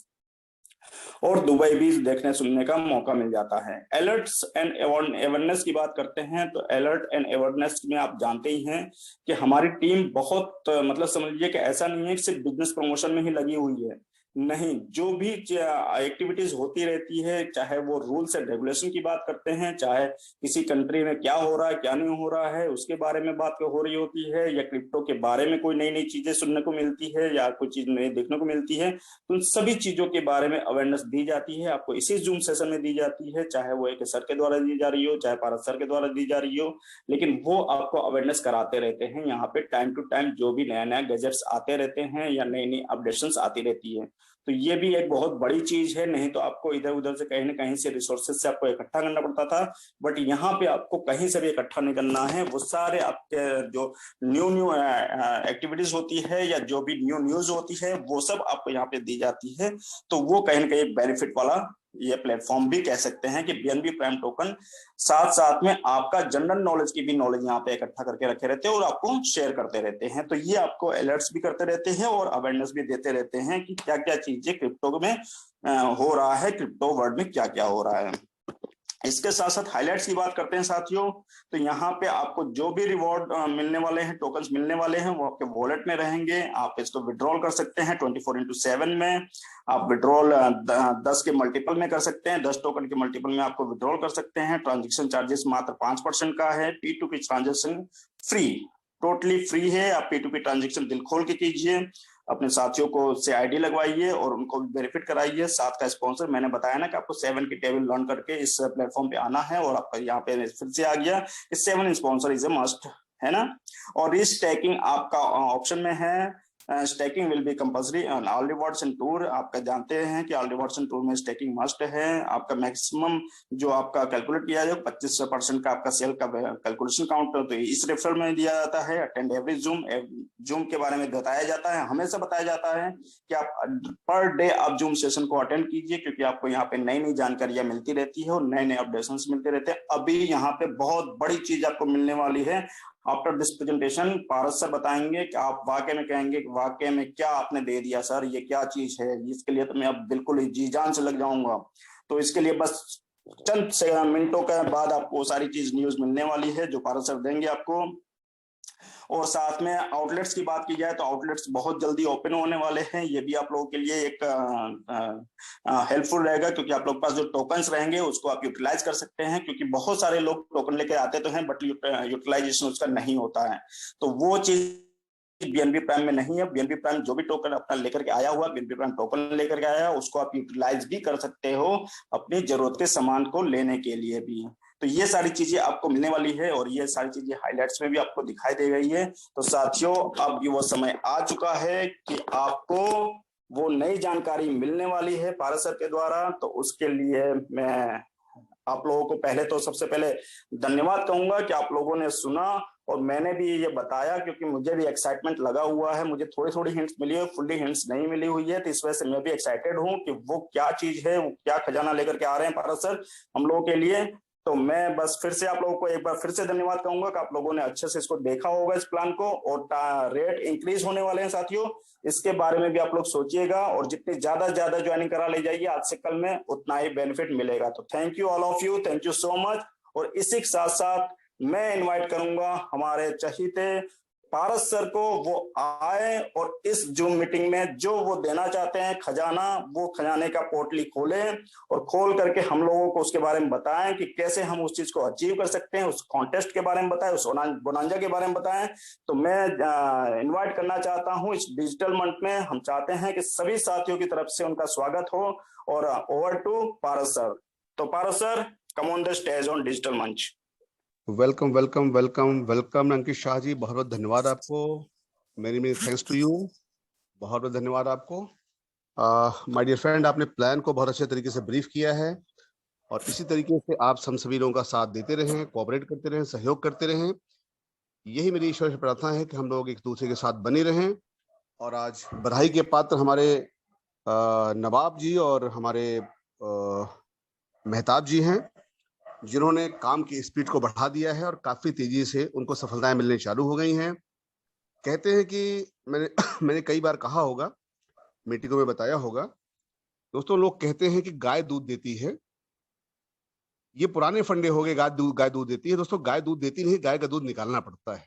और दुबई भी देखने सुनने का मौका मिल जाता है। अलर्ट्स एंड अवेयरनेस की बात करते हैं तो अलर्ट एंड अवेयरनेस में आप जानते ही हैं कि हमारी टीम बहुत मतलब समझिए कि ऐसा नहीं है कि सिर्फ बिजनेस प्रमोशन में ही लगी हुई है, नहीं, जो भी एक्टिविटीज होती रहती है, चाहे वो रूल्स एंड रेगुलेशन की बात करते हैं, चाहे किसी कंट्री में क्या हो रहा है क्या नहीं हो रहा है उसके बारे में बात हो रही होती है, या क्रिप्टो के बारे में कोई नई नई चीजें सुनने को मिलती है या कोई चीज नई देखने को मिलती है, तो उन सभी चीजों के बारे में अवेयरनेस दी जाती है आपको इसी जूम सेशन में दी जाती है, चाहे वो एक सर के द्वारा दी जा रही हो, चाहे पारस सर के द्वारा दी जा रही हो, लेकिन वो आपको अवेयरनेस कराते रहते हैं। यहाँ पे टाइम टू टाइम जो भी नया नया गैजेट्स आते रहते हैं या नई नई अपडेशन आती रहती है, तो ये भी एक बहुत बड़ी चीज है। नहीं तो आपको इधर उधर से कहीं ना कहीं से रिसोर्सेज से आपको इकट्ठा करना पड़ता था, बट यहाँ पे आपको कहीं से भी इकट्ठा नहीं करना है। वो सारे आपके जो न्यू एक्टिविटीज होती है या जो भी न्यू न्यूज होती है वो सब आपको यहाँ पे दी जाती है, तो वो कहीं ना कहीं बेनिफिट वाला ये प्लेटफॉर्म भी कह सकते हैं कि बीएनबी प्राइम टोकन साथ साथ में आपका जनरल नॉलेज की भी नॉलेज यहाँ पे इकट्ठा करके रखे रहते हैं और आपको शेयर करते रहते हैं। तो ये आपको अलर्ट्स भी करते रहते हैं और अवेयरनेस भी देते रहते हैं कि क्या क्या चीजें क्रिप्टो में हो रहा है, क्रिप्टो वर्ल्ड में क्या क्या हो रहा है। इसके साथ साथ हाइलाइट्स की बात करते हैं साथियों, तो यहाँ पे आपको जो भी रिवॉर्ड मिलने वाले हैं, टोकन्स मिलने वाले हैं, वो आपके वॉलेट में रहेंगे। आप इसको विड्रॉल कर सकते हैं 24/7 में। आप विड्रॉल 10 के मल्टीपल में कर सकते हैं, 10 टोकन के मल्टीपल में आपको विड्रॉल कर सकते हैं। ट्रांजेक्शन चार्जेस मात्र 5% का है। P2P transaction free, totally free है। आप P2P ट्रांजेक्शन दिल खोल के कीजिए, अपने साथियों को से आईडी लगवाइए और उनको वेरीफाइड कराइए। साथ का स्पॉन्सर मैंने बताया ना कि आपको 7 की टेबल लर्न करके इस प्लेटफॉर्म पे आना है, और आपका यहाँ पे फिर से आ गया कि 7 स्पॉन्सर इज ए मस्ट, है ना। और इस स्टैकिंग आपका ऑप्शन में है, stacking will be compulsory on all rewards and tour. आपका जानते हैं कि ऑल रिवॉर्ड्स एंड टूर में स्टैकिंग मस्ट है। आपका मैक्सिमम जो आपका कैलकुलेट किया जाए 25% का आपका सेल का कैलकुलेशन काउंट तो इस रेफरल में दिया जाता है। अटेंड एवरी जूम के बारे में बताया जाता है, हमेशा बताया जाता है कि आप पर डे आप जूम सेशन को अटेंड कीजिए, क्योंकि आपको यहाँ पे नई नई जानकारियां मिलती रहती है और नए नए अपडेशन मिलते रहते हैं। अभी यहाँ पे बहुत बड़ी चीज आपको मिलने वाली है। After this presentation Paras sir बताएंगे कि आप वाकई में कहेंगे कि वाकई में क्या आपने दे दिया सर, ये क्या चीज है। इसके लिए तो मैं अब बिल्कुल ही जी जान से लग जाऊंगा। तो इसके लिए बस चंद मिनटों के बाद आपको सारी चीज न्यूज मिलने वाली है जो पारस सर देंगे आपको। और साथ में आउटलेट्स की बात की जाए तो आउटलेट्स बहुत जल्दी ओपन होने वाले हैं। ये भी आप लोगों के लिए एक हेल्पफुल रहेगा, क्योंकि आप लोग पास जो टोकन्स रहेंगे उसको आप यूटिलाइज कर सकते हैं, क्योंकि बहुत सारे लोग टोकन लेके आते तो हैं बट यूटिलाइजेशन उसका नहीं होता है। तो वो चीज बीएनबी प्राइम में नहीं है। बीएनबी प्राइम जो भी टोकन अपना लेकर के आया हुआ, बीएनबी प्राइम टोकन लेकर के आया, उसको आप यूटिलाइज भी कर सकते हो अपनी जरूरत के सामान को लेने के लिए भी। तो ये सारी चीजें आपको मिलने वाली है और ये सारी चीजें हाइलाइट्स में भी आपको दिखाई दे गई है। तो साथियों अब वो समय आ चुका है कि आपको वो नई जानकारी मिलने वाली है पारस सर के द्वारा। तो उसके लिए मैं आप लोगों को पहले तो सबसे पहले धन्यवाद कहूंगा कि आप लोगों ने सुना और मैंने भी ये बताया, क्योंकि मुझे भी एक्साइटमेंट लगा हुआ है। मुझे थोड़ी थोड़ी हिंट्स मिली है, फुल्ली हिंट्स नहीं मिली हुई है, तो इस वजह से मैं भी एक्साइटेड हूँ कि वो क्या चीज है, वो क्या खजाना लेकर के आ रहे हैं पारस सर हम लोगों के लिए। तो मैं बस फिर से आप लोगों को एक बार फिर से धन्यवाद कहूंगा कि आप लोगों ने अच्छे से इसको देखा होगा इस प्लान को। और रेट इंक्रीज होने वाले हैं साथियों, इसके बारे में भी आप लोग सोचिएगा, और जितनी ज्यादा ज्वाइनिंग करा ले जाइए आज से कल में उतना ही बेनिफिट मिलेगा। तो thank you all of you, thank you so much. और इसी के साथ साथ मैं इनवाइट करूंगा हमारे चहीते पारस सर को, वो आए और इस जूम मीटिंग में जो वो देना चाहते हैं खजाना, वो खजाने का पोर्टली खोलें और खोल करके हम लोगों को उसके बारे में बताएं कि कैसे हम उस चीज को अचीव कर सकते हैं। उस कॉन्टेस्ट के बारे में बताएं, उस बोनांजा के बारे में बताएं। तो मैं इन्वाइट करना चाहता हूं इस डिजिटल मंच में। हम चाहते हैं कि सभी साथियों की तरफ से उनका स्वागत हो। और ओवर टू पारस सर। तो Paras sir, come on the stage on digital मंच। Welcome welcome welcome welcome Ankit Shah ji, बहुत बहुत धन्यवाद आपको। मेनी थैंक्स टू यू, बहुत बहुत धन्यवाद आपको। माय डियर फ्रेंड, आपने प्लान को बहुत अच्छे तरीके से ब्रीफ किया है और इसी तरीके से आप हम सभी लोगों का साथ देते रहें, कोऑपरेट करते रहें, सहयोग करते रहें। यही मेरी ईश्वर से प्रार्थना है कि हम लोग एक दूसरे के साथ बने रहें। और आज बधाई के पात्र हमारे नवाब जी और हमारे मेहताब जी हैं, जिन्होंने काम की स्पीड को बढ़ा दिया है और काफी तेजी से उनको सफलताएं मिलने चालू हो गई हैं। कहते हैं कि मैंने मैंने कई बार कहा होगा, मीटिंगों में बताया होगा दोस्तों, लोग कहते हैं कि गाय दूध देती है। ये पुराने फंडे हो गए, गाय दूध देती है। दोस्तों, गाय दूध देती नहीं, गाय का दूध निकालना पड़ता है।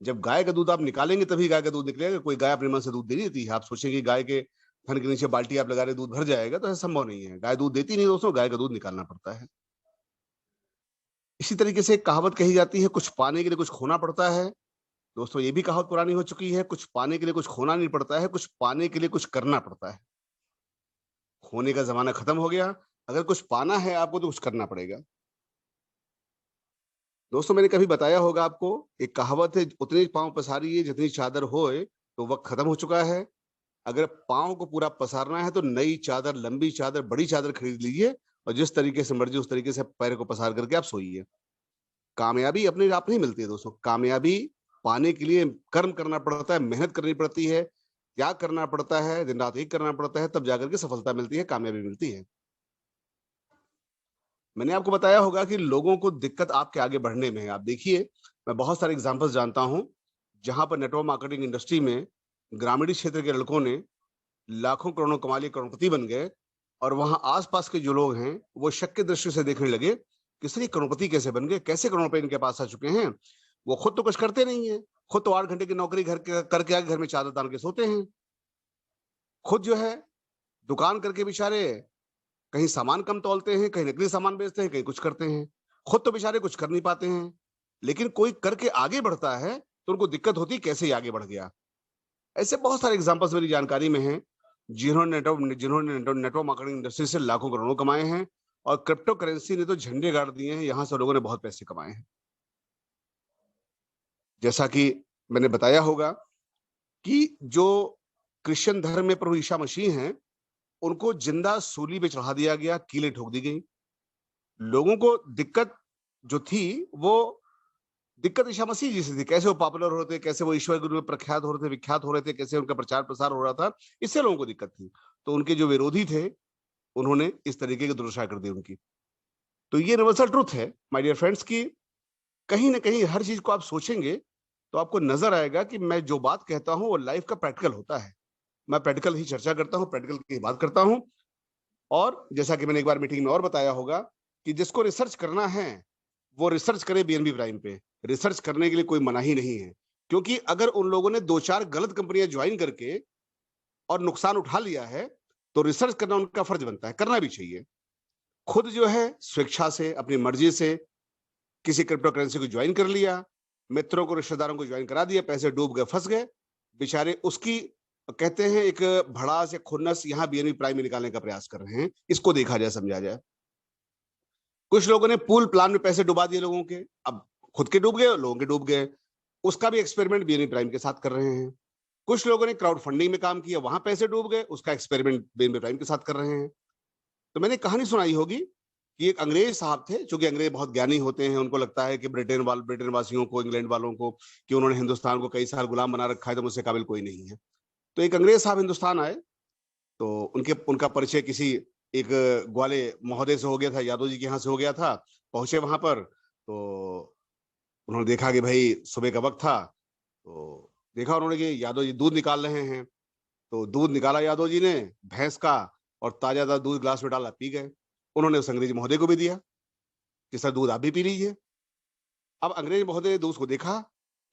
जब गाय का दूध आप निकालेंगे तभी गाय का दूध निकलेगा। कोई गाय अपने मन से दूध दे नहीं देती है। आप सोचेंगे गाय के थन के नीचे बाल्टी आप लगा रहे दूध भर जाएगा, तो ऐसा संभव नहीं है। गाय दूध देती नहीं दोस्तों, गाय का दूध निकालना पड़ता है। इसी तरीके से एक कहावत कही जाती है, कुछ पाने के लिए कुछ खोना पड़ता है। दोस्तों, ये भी कहावत पुरानी हो चुकी है। कुछ पाने के लिए कुछ खोना नहीं पड़ता है, कुछ पाने के लिए कुछ करना पड़ता है। खोने का जमाना खत्म हो गया। अगर कुछ पाना है आपको तो कुछ करना पड़ेगा। दोस्तों, मैंने कभी बताया होगा आपको, एक कहावत है, उतनी पांव पसारिए जितनी चादर होए। तो वक्त खत्म हो चुका है। अगर पांव को पूरा पसारना है तो नई चादर, लंबी चादर, बड़ी चादर खरीद लीजिए और जिस तरीके से मर्जी उस तरीके से पैर को पसार करके आप सोइए। कामयाबी अपने आप नहीं मिलती है दोस्तों। कामयाबी पाने के लिए कर्म करना पड़ता है, मेहनत करनी पड़ती है, त्याग करना पड़ता है, दिन रात एक करना पड़ता है, तब जाकर के सफलता मिलती है, कामयाबी मिलती है। मैंने आपको बताया होगा कि लोगों को दिक्कत आपके आगे बढ़ने में है। आप देखिए, मैं बहुत सारे एग्जांपल्स जानता हूं जहां पर नेटवर्क मार्केटिंग इंडस्ट्री में ग्रामीण क्षेत्र के लड़कों ने लाखों करोड़ों कमा लिए, करोड़पति बन गए। और वहां आसपास के जो लोग हैं वो शक की दृष्टि से देखने लगे कि सर ये करोड़पति कैसे बन गए, कैसे करोड़ रुपए इनके पास आ चुके हैं। वो खुद तो कुछ करते नहीं है। खुद तो 8 घंटे की नौकरी करके आके घर में चादर तान के सोते हैं। खुद जो है दुकान करके बेचारे कहीं सामान कम तौलते हैं, कहीं नकली सामान बेचते हैं, कहीं कुछ करते हैं। खुद तो बेचारे कुछ कर नहीं पाते हैं, लेकिन कोई करके आगे बढ़ता है तो उनको दिक्कत होती है कैसे ये आगे बढ़ गया। ऐसे बहुत सारे एग्जांपल्स मेरी जानकारी में हैं, जिन्होंने नेटवर्क मार्केटिंग इंडस्ट्री से लाखों करोड़ों कमाए हैं। और क्रिप्टो करेंसी ने तो झंडे गाड़ दिए हैं, यहां से लोगों ने बहुत पैसे कमाए हैं। जैसा कि मैंने बताया होगा कि जो क्रिश्चियन धर्म में प्रभु ईसा मसीह हैं, उनको जिंदा सूली पे चढ़ा दिया गया, कीलें ठोक दी गई। लोगों को दिक्कत जो थी वो दिक्कत ईसा मसीह जी से थी। कैसे वो पॉपुलर हो रहे थे, कैसे वो ईश्वर के रूप में प्रख्यात हो रहे थे, विख्यात हो रहे थे, कैसे उनका प्रचार प्रसार हो रहा था, इससे लोगों को दिक्कत थी। तो उनके जो विरोधी थे उन्होंने इस तरीके की दुर्दशा कर दी उनकी। तो ये यूनिवर्सल ट्रुथ है माय डियर फ्रेंड्स की कहीं ना कहीं हर चीज को आप सोचेंगे तो आपको नजर आएगा कि मैं जो बात कहता हूं वो लाइफ का प्रैक्टिकल होता है। मैं प्रैक्टिकल ही चर्चा करता हूं, प्रैक्टिकल की बात करता हूं। और जैसा कि मैंने एक बार मीटिंग में और बताया होगा कि जिसको रिसर्च करना है वो रिसर्च करे बीएनबी प्राइम पे। रिसर्च करने के लिए कोई मनाही नहीं है, क्योंकि अगर उन लोगों ने 2-4 गलत कंपनियां ज्वाइन करके और नुकसान उठा लिया है तो रिसर्च करना उनका फर्ज बनता है, करना भी चाहिए। खुद जो है स्वेच्छा से, अपनी मर्जी से किसी क्रिप्टो करेंसी को ज्वाइन कर लिया, मित्रों को, रिश्तेदारों को ज्वाइन करा दिया, पैसे डूब गए, फंस गए बेचारे। उसकी कहते हैं एक भड़ास या खुन्नस यहाँ बीएनबी प्राइम में निकालने का प्रयास कर रहे हैं। इसको देखा जाए, समझा जाए। कुछ लोगों ने पूल प्लान में पैसे डुबा दिए लोगों के, अब खुद के डूब गए, लोगों के डूब गए। उसका भी एक्सपेरिमेंट बीएनबी प्राइम के साथ कर रहे हैं। कुछ लोगों ने क्राउड फंडिंग में काम किया, वहां पैसे डूब गए, उसका एक्सपेरिमेंट बीएनबी प्राइम के साथ कर रहे हैं। तो मैंने कहानी सुनाई होगी कि एक अंग्रेज साहब थे, जो कि अंग्रेज बहुत ज्ञानी होते हैं। उनको लगता है कि ब्रिटेन वासियों को, इंग्लैंड वालों को, कि उन्होंने हिंदुस्तान को कई साल गुलाम बना रखा है, तो मुझसे काबिल कोई नहीं है। तो एक अंग्रेज साहब हिंदुस्तान आए, तो उनका परिचय किसी एक ग्वाले महोदय से हो गया था, यादव जी के यहाँ से हो गया था। पहुंचे वहां पर तो उन्होंने देखा कि भाई सुबह का वक्त था, तो देखा उन्होंने कि यादव जी दूध निकाल रहे हैं। तो दूध निकाला यादव जी ने भैंस का, और ताजा दूध ग्लास में डाला, पी गए। उन्होंने उस अंग्रेज महोदय को भी दिया कि सर दूध आप भी पी लीजिए। अब अंग्रेज महोदय ने दूध को देखा,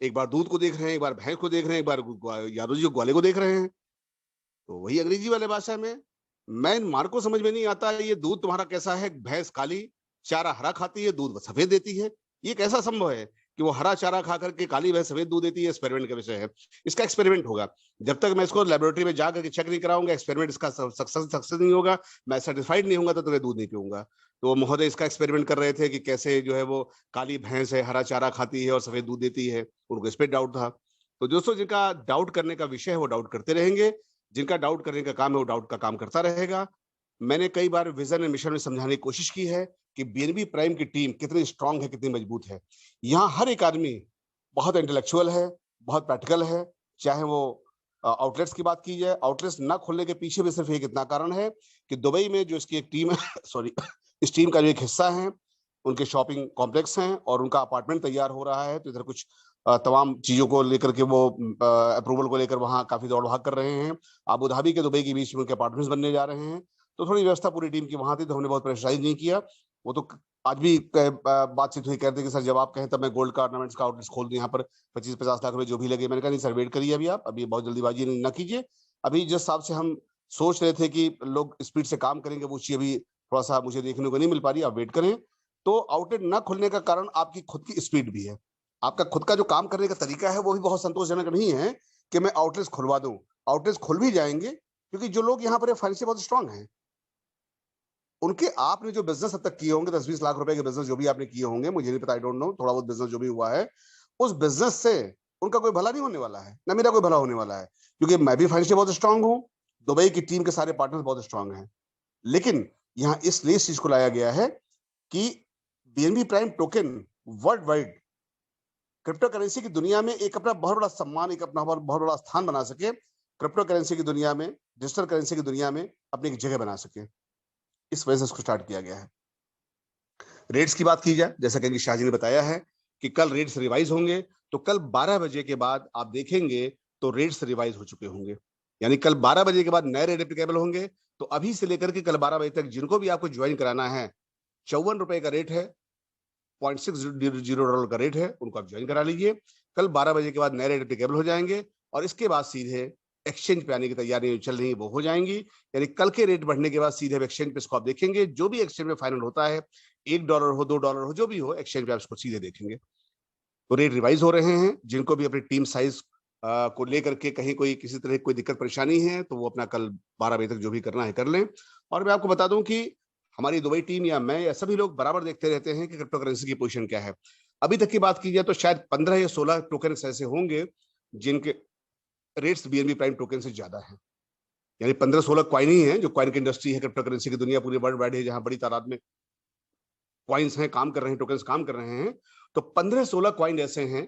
एक बार दूध को देख रहे हैं, एक बार भैंस को देख रहे हैं, एक बार यादव जी को, ग्वाले को देख रहे हैं। तो वही अंग्रेजी वाले भाषा में, मैं इन मार्को समझ में नहीं आता, ये दूध तुम्हारा कैसा है? भैंस काली, चारा हरा खाती है, दूध सफेद देती है। ये कैसा संभव है कि वो हरा चारा खा करके काली भैंस सफेद दूध देती है, एक्सपेरिमेंट का विषय है। इसका एक्सपेरिमेंट होगा, जब तक मैं इसको लेबोरेटरी में जाकर के चेक नहीं कराऊंगा, एक्सपेरिमेंट इसका सक्सेस नहीं होगा, मैं सेटिस्फाइड नहीं होऊंगा, तो मैं दूध नहीं पीऊंगा। तो महोदय इसका एक्सपेरिमेंट कर रहे थे कि कैसे जो है वो काली भैंस है, हरा चारा खाती है और सफेद दूध देती है, उनको इस पर डाउट था। तो दोस्तों, जिनका डाउट करने का विषय है वो डाउट करते रहेंगे, जिनका डाउट करने का काम है वो डाउट का काम करता रहेगा। मैंने कई बार विजन एंड मिशन में समझाने की कोशिश की है कि बीएनबी प्राइम की टीम कितनी स्ट्रांग है, कितनी मजबूत है। यहाँ हर एक आदमी बहुत इंटेलेक्चुअल है, बहुत प्रैक्टिकल है। चाहे वो आउटलेट्स की बात की जाए, आउटलेट्स ना खोलने के पीछे भी सिर्फ एक इतना कारण है कि दुबई में जो इसकी एक टीम है सॉरी, इस टीम का जो एक हिस्सा है, उनके शॉपिंग कॉम्प्लेक्स हैं और उनका अपार्टमेंट तैयार हो रहा है। तो इधर कुछ तमाम चीजों को लेकर के वो अप्रूवल को लेकर वहां काफी दौड़ भाग कर रहे हैं। अबू धाबी के दुबई के बीच में उनके अपार्टमेंट्स बनने जा रहे हैं। तो थोड़ी व्यवस्था पूरी टीम की वहां थी, तो हमने बहुत प्रेशराइज नहीं किया। वो तो आज भी बातचीत हुई, कहते कि सर जब आप कहें तब मैं गोल्ड का ऑर्नामेंट्स का आउटलेट खोल दूं यहाँ पर 25-50 लाख रुपए जो भी लगे। मैंने कहा नहीं सर, वेट करिए, आप अभी बहुत जल्दीबाजी ना कीजिए। अभी जिस हिसाब से हम सोच रहे थे कि लोग स्पीड से काम करेंगे, वो चीज अभी थोड़ा सा मुझे देखने को नहीं मिल पा रही, आप वेट करें। तो आउटलेट ना खुलने का कारण आपकी खुद की स्पीड भी है, आपका खुद का जो काम करने का तरीका है वो भी बहुत संतोषजनक नहीं है कि मैं आउटलेट्स खुलवा दूं। आउटलेट्स खुल भी जाएंगे क्योंकि जो लोग यहाँ पर फाइनेंशियली बहुत स्ट्रांग हैं, उनके आपने जो बिजनेस अब तक किए होंगे 10-20 लाख रुपए के बिजनेस जो भी आपने किए होंगे, मुझे नहीं पता, आई डोंट नो, थोड़ा बहुत बिजनेस जो भी हुआ है, उस बिजनेस से उनका कोई भला नहीं होने वाला है, ना मेरा कोई भला होने वाला है। क्योंकि मैं भी फाइनेंशियली बहुत स्ट्रांग हूँ, दुबई की टीम के सारे पार्टनर्स बहुत स्ट्रांग हैं। लेकिन यहाँ इसलिए इस चीज को लाया गया है कि BNB prime token world wide crypto currency की दुनिया में एक अपना बहुत बड़ा सम्मान, एक अपना बहुत बड़ा स्थान बना सके, क्रिप्टो करेंसी की दुनिया में, डिजिटल करेंसी की दुनिया में अपनी एक जगह बना सके। इस वजह से इसको स्टार्ट किया गया है। रेट्स की बात की जाए, जैसा कि शाह जी ने बताया है कि कल रेट्स रिवाइज होंगे, तो कल 12 बजे के बाद आप देखेंगे तो रेट्स रिवाइज हो चुके होंगे। यानी कल 12 बजे के बाद नए रेट एप्लीकेबल होंगे। तो अभी से लेकर के कल 12 बजे तक जिनको भी आपको ज्वाइन कराना है, 54 रुपए का रेट है, $0.60 का रेट है, उनको आप ज्वाइन करा लीजिए। कल 12 बजे के बाद नए रेट एप्लीकेबल हो जाएंगे और इसके बाद सीधे एक्सचेंज पे आने की तैयारी चल रही है, वो हो जाएंगी। यानी कल के रेट बढ़ने के बाद सीधे एक्सचेंज पे इसको आप देखेंगे। जो भी एक्सचेंज में फाइनल होता है, $1 हो, $2 हो, जो भी हो, एक्सचेंज पे आप इसको सीधे देखेंगे। तो रेट रिवाइज हो रहे हैं। जिनको भी अपनी टीम साइज को लेकर के कहीं कोई किसी तरह कोई दिक्कत परेशानी है, तो वो अपना कल 12 बजे तक जो भी करना है कर लें। और मैं आपको बता दूं कि हमारी दुबई टीम या मैं या सभी लोग बराबर देखते रहते हैं कि क्रिप्टो करेंसी की पोजीशन क्या है। अभी तक की बात की जाए तो शायद 15 या 16 टोकन ऐसे होंगे जिनके रेट्स बीएनबी प्राइम टोकन से ज्यादा है। यानी 15-16 क्वाइन ही है, जो क्वाइन की इंडस्ट्री है क्रिप्टो करेंसी की दुनिया पूरी वर्ल्ड वाइड है, जहां बड़ी तादाद में क्वाइंस हैं, काम कर रहे हैं, टोकन्स काम कर रहे हैं। तो 15-16 क्वाइन ऐसे हैं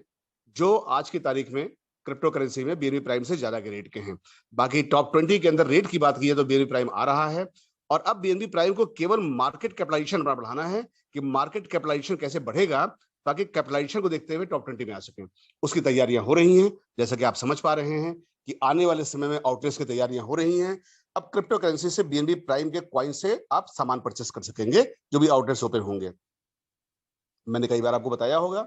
जो आज की तारीख में क्रिप्टो करेंसी में बीएनबी प्राइम से ज्यादा के रेट के हैं। बाकी टॉप 20 के अंदर रेट की बात की है तो बीएनबी प्राइम आ रहा है। और अब बीएनबी प्राइम को केवल मार्केट कैपिटलाइजेशन बढ़ाना है कि मार्केट कैपिटलाइजेशन कैसे बढ़ेगा ताकि कैपिटलाइजेशन को देखते हुए टॉप 20 में आ सके। उसकी तैयारियां हो रही हैं, जैसा कि आप समझ पा रहे हैं कि आने वाले समय में आउटलेट्स की तैयारियां हो रही हैं। अब क्रिप्टो करेंसी से बीएनबी प्राइम के क्वाइन से आप सामान परचेस कर सकेंगे जो भी आउटलेट्स ओपन होंगे। मैंने कई बार आपको बताया होगा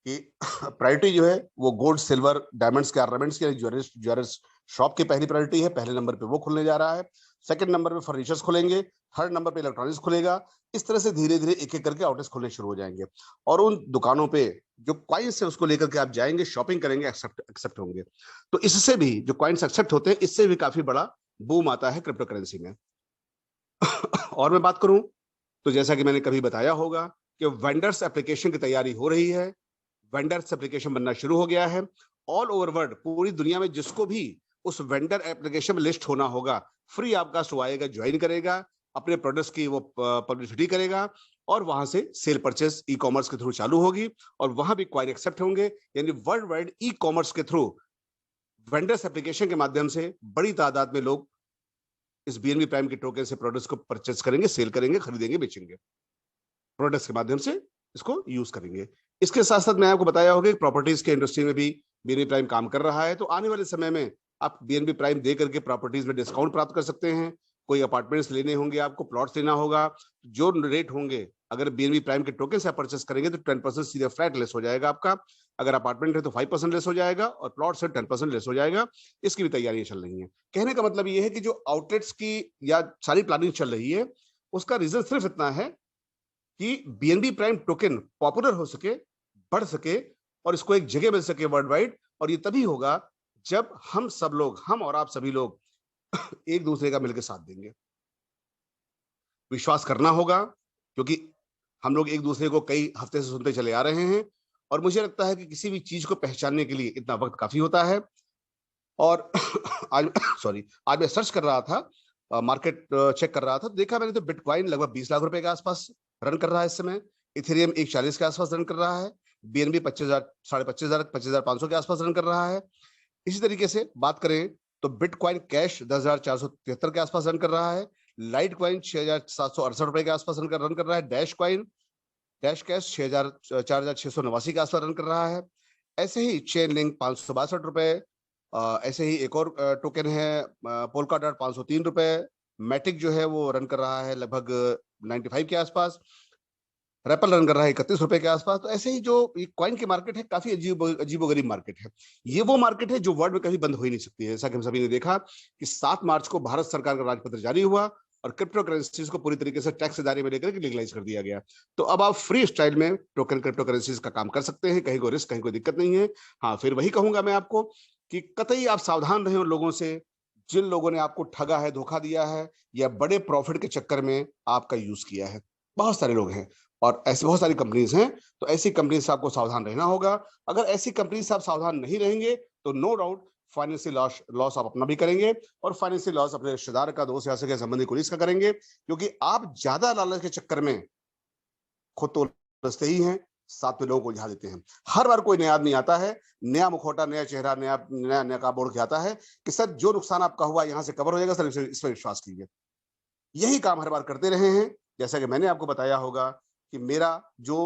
कि प्रायोरिटी जो है वो गोल्ड, सिल्वर, डायमंड्स के ऑर्नामेंट्स के ज्वेलर्स शॉप की पहली प्रायोरिटी है। पहले नंबर पे वो खुलने जा रहा है। सेकंड नंबर पे फर्नीचर्स खुलेंगे। थर्ड नंबर पे इलेक्ट्रॉनिक्स खुलेगा। इस तरह से धीरे धीरे एक एक करके आउटलेट्स खुलने शुरू हो जाएंगे और उन दुकानों पे जो क्वाइंस है उसको लेकर के आप जाएंगे, शॉपिंग करेंगे, एक्सेप्ट होंगे। तो इससे भी जो क्वाइंस एक्सेप्ट होते हैं, इससे भी काफी बड़ा बूम आता है क्रिप्टो करेंसी में। और मैं बात करूं तो जैसा कि मैंने कभी बताया होगा कि वेंडर्स एप्लीकेशन की तैयारी हो रही है। वेंडर्स एप्लीकेशन बनना शुरू हो गया है। ऑल ओवर वर्ल्ड, पूरी दुनिया में जिसको भी उस वेंडर एप्लीकेशन में लिस्ट होना होगा, फ्री आपका शो आएगा, ज्वाइन करेगा, अपने प्रोडक्ट्स की वो पब्लिसिटी करेगा और वहां से सेल परचेस ई कॉमर्स के थ्रू चालू होगी और वहां भी क्वाइन एक्सेप्ट होंगे। यानी वर्ल्ड वाइड ई कॉमर्स के थ्रू वेंडर्स एप्लीकेशन के माध्यम से बड़ी तादाद में लोग इस बीएनबी प्राइम के टोकन से प्रोडक्ट्स को परचेस करेंगे, सेल करेंगे, खरीदेंगे, बेचेंगे, प्रोडक्ट्स के माध्यम से इसको यूज करेंगे। इसके साथ साथ मैं आपको बताया होगा कि प्रॉपर्टीज के इंडस्ट्री में भी बीएनबी प्राइम काम कर रहा है। तो आने वाले समय में आप बीएनबी प्राइम दे करके प्रॉपर्टीज में डिस्काउंट प्राप्त कर सकते हैं। कोई अपार्टमेंट्स लेने होंगे, आपको प्लॉट्स लेना होगा, जो रेट होंगे अगर बीएनबी प्राइम के टोकन से आप परचेस करेंगे तो 10% सीधे फ्लैट लेस हो जाएगा आपका। अगर अपार्टमेंट है तो 5% लेस हो जाएगा और प्लॉट से 10% लेस हो जाएगा। इसकी भी तैयारियां चल रही हैं। कहने का मतलब ये है कि जो आउटलेट्स की या सारी प्लानिंग चल रही है उसका रीजन सिर्फ इतना है कि बीएनबी प्राइम टोकन पॉपुलर हो सके, बढ़ सके और इसको एक जगह मिल सके वर्ल्ड वाइड। और ये तभी होगा जब हम सब लोग, हम और आप सभी लोग एक दूसरे का मिलकर साथ देंगे। विश्वास करना होगा, क्योंकि हम लोग एक दूसरे को कई हफ्ते से सुनते चले आ रहे हैं, और मुझे लगता है कि किसी भी चीज को पहचानने के लिए इतना वक्त काफी होता है। और आज आज मैं सर्च कर रहा था, मार्केट चेक कर रहा था, तो देखा मैंने तो बिटकॉइन लगभग 20 लाख रुपए के आसपास रन कर रहा है इस समय, इथेरियम 140 के आसपास रन कर रहा है, बीएनबी 25,000, 25,500, 25,500 के आसपास रन कर रहा है। इसी तरीके से बात करें तो बिटकॉइन कैश 10,473 के आसपास रन कर रहा है, लाइट कॉइन 6,768 रुपए के आसपास रन कर रहा है, डैश कॉइन, डैश कैश 4,689 के आसपास रन कर रहा है। ऐसे ही चेन लिंक 562 रुपए, ऐसे ही एक और टोकन है पोल्का डॉट 503 रुपए, मैटिक जो है वो रन कर रहा है लगभग 95 के आसपास, रेपल रन कर रहा है 31 रुपए के आसपास। तो ऐसे ही जो ये कॉइन की मार्केट है काफी अजीबोगरीब मार्केट है। ये वो मार्केट है जो वर्ल्ड में कभी बंद हो ही नहीं सकती है। जैसा कि हम सभी ने देखा कि 7 मार्च को भारत सरकार का राजपत्र जारी हुआ और क्रिप्टो करेंसीज को पूरी तरीके से टैक्स दायरे में लेकर लीगलाइज कर दिया गया। तो अब आप फ्री स्टाइल में टोकन क्रिप्टो करेंसीज का काम कर सकते हैं, कहीं कोई रिस्क, कहीं कोई दिक्कत नहीं है। हाँ, फिर वही कहूंगा मैं आपको कि कतई आप सावधान रहें उन लोगों से जिन लोगों ने आपको ठगा है, धोखा दिया है, या बड़े प्रॉफिट के चक्कर में आपका यूज किया है। बहुत सारे लोग हैं और ऐसी बहुत सारी कंपनीज हैं, तो ऐसी कंपनी से आपको सावधान रहना होगा। अगर ऐसी कंपनी से आप सावधान नहीं रहेंगे तो नो डाउट फाइनेंशियल लॉस आप अपना भी करेंगे, और फाइनेंशियल लॉस अपने रिश्तेदार का, दोस्त या सगे संबंधी पुलिस का करेंगे, क्योंकि आप ज्यादा लालच के चक्कर में खुद तो उलझते ही हैं, साथ में लोगों को उलझा देते हैं। हर बार कोई नया आदमी आता है, नया मुखौटा, नया चेहरा, नया नकाब ओढ़ के आता है कि सर जो नुकसान आपका हुआ यहाँ से कवर हो जाएगा सर, इस पर विश्वास कीजिए। यही काम हर बार करते रहे हैं। जैसा कि मैंने आपको बताया होगा कि मेरा जो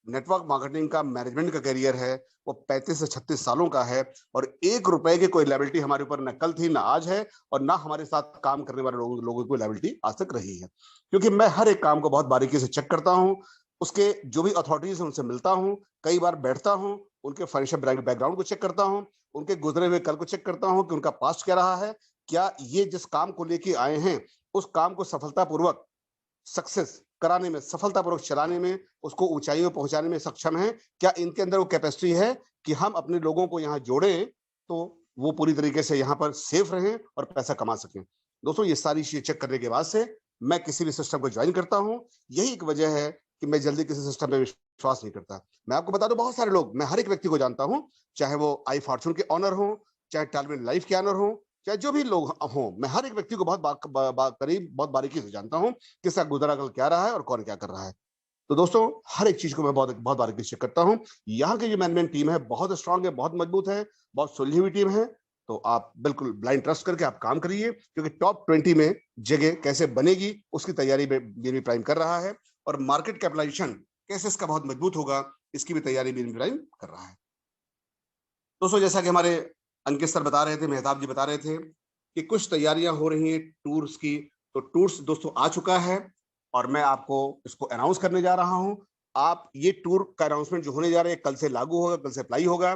नेटवर्क मार्केटिंग का मैनेजमेंट का करियर है वो 35 से 36 सालों का है, और 1 रुपए की कोई लायबिलिटी हमारे ऊपर न कल थी, ना आज है, और ना हमारे साथ काम करने वाले लोगों की कोई लायबिलिटी आज तक रही है। क्योंकि मैं हर एक काम को बहुत बारीकी से चेक करता हूँ, उसके जो भी अथॉरिटीज हैं उनसे मिलता हूँ, कई बार बैठता हूँ, उनके फाइनेंशियल बैकग्राउंड को चेक करता हूँ, उनके गुजरे हुए कल को चेक करता हूँ कि उनका पास्ट क्या रहा है, क्या ये जिस काम को लेके आए हैं उस काम को सफलतापूर्वक सक्सेस कराने में, सफलतापूर्वक चलाने में, उसको ऊंचाई में पहुंचाने में सक्षम है, क्या इनके अंदर वो कैपेसिटी है कि हम अपने लोगों को यहाँ जोड़ें तो वो पूरी तरीके से यहाँ पर सेफ रहें और पैसा कमा सकें। दोस्तों, ये सारी चीजें चेक करने के बाद से मैं किसी भी सिस्टम को ज्वाइन करता हूँ। यही एक वजह है कि मैं जल्दी किसी सिस्टम पे विश्वास नहीं करता। मैं आपको बता दूं, बहुत सारे लोग, मैं हर एक व्यक्ति को जानता हूं, चाहे वो आई फॉर्चून के ऑनर हो, चाहे टालविन लाइफ के ऑनर हो, चाहे जो भी लोग हों, मैं हर एक व्यक्ति को बहुत करीब, बहुत बारीकी से जानता हूं किसका गुजरा कल क्या रहा है और कौन क्या कर रहा है। तो दोस्तों, हर एक चीज को मैं बहुत बहुत बारीकी से करता हूं। यहाँ की जो मैनेजमेंट टीम है बहुत स्ट्रांग है, बहुत मजबूत है, बहुत सुलझी हुई टीम है। तो आप बिल्कुल ब्लाइंड ट्रस्ट करके आप काम करिए, क्योंकि टॉप 20 में जगह कैसे बनेगी उसकी तैयारी बीएनबी प्राइम कर रहा है, और मार्केट कैपिटलाइजेशन कैसे इसका बहुत मजबूत होगा इसकी भी तैयारी बीएनबी प्राइम कर रहा है। दोस्तों, जैसा कि हमारे अंकित सर बता रहे थे, मेहताब जी बता रहे थे कि कुछ तैयारियां हो रही हैं टूर्स की, तो टूर्स दोस्तों आ चुका है और मैं आपको इसको अनाउंस करने जा रहा हूं। आप ये टूर का अनाउंसमेंट जो होने जा रहे हैं कल से लागू होगा, कल से अप्लाई होगा।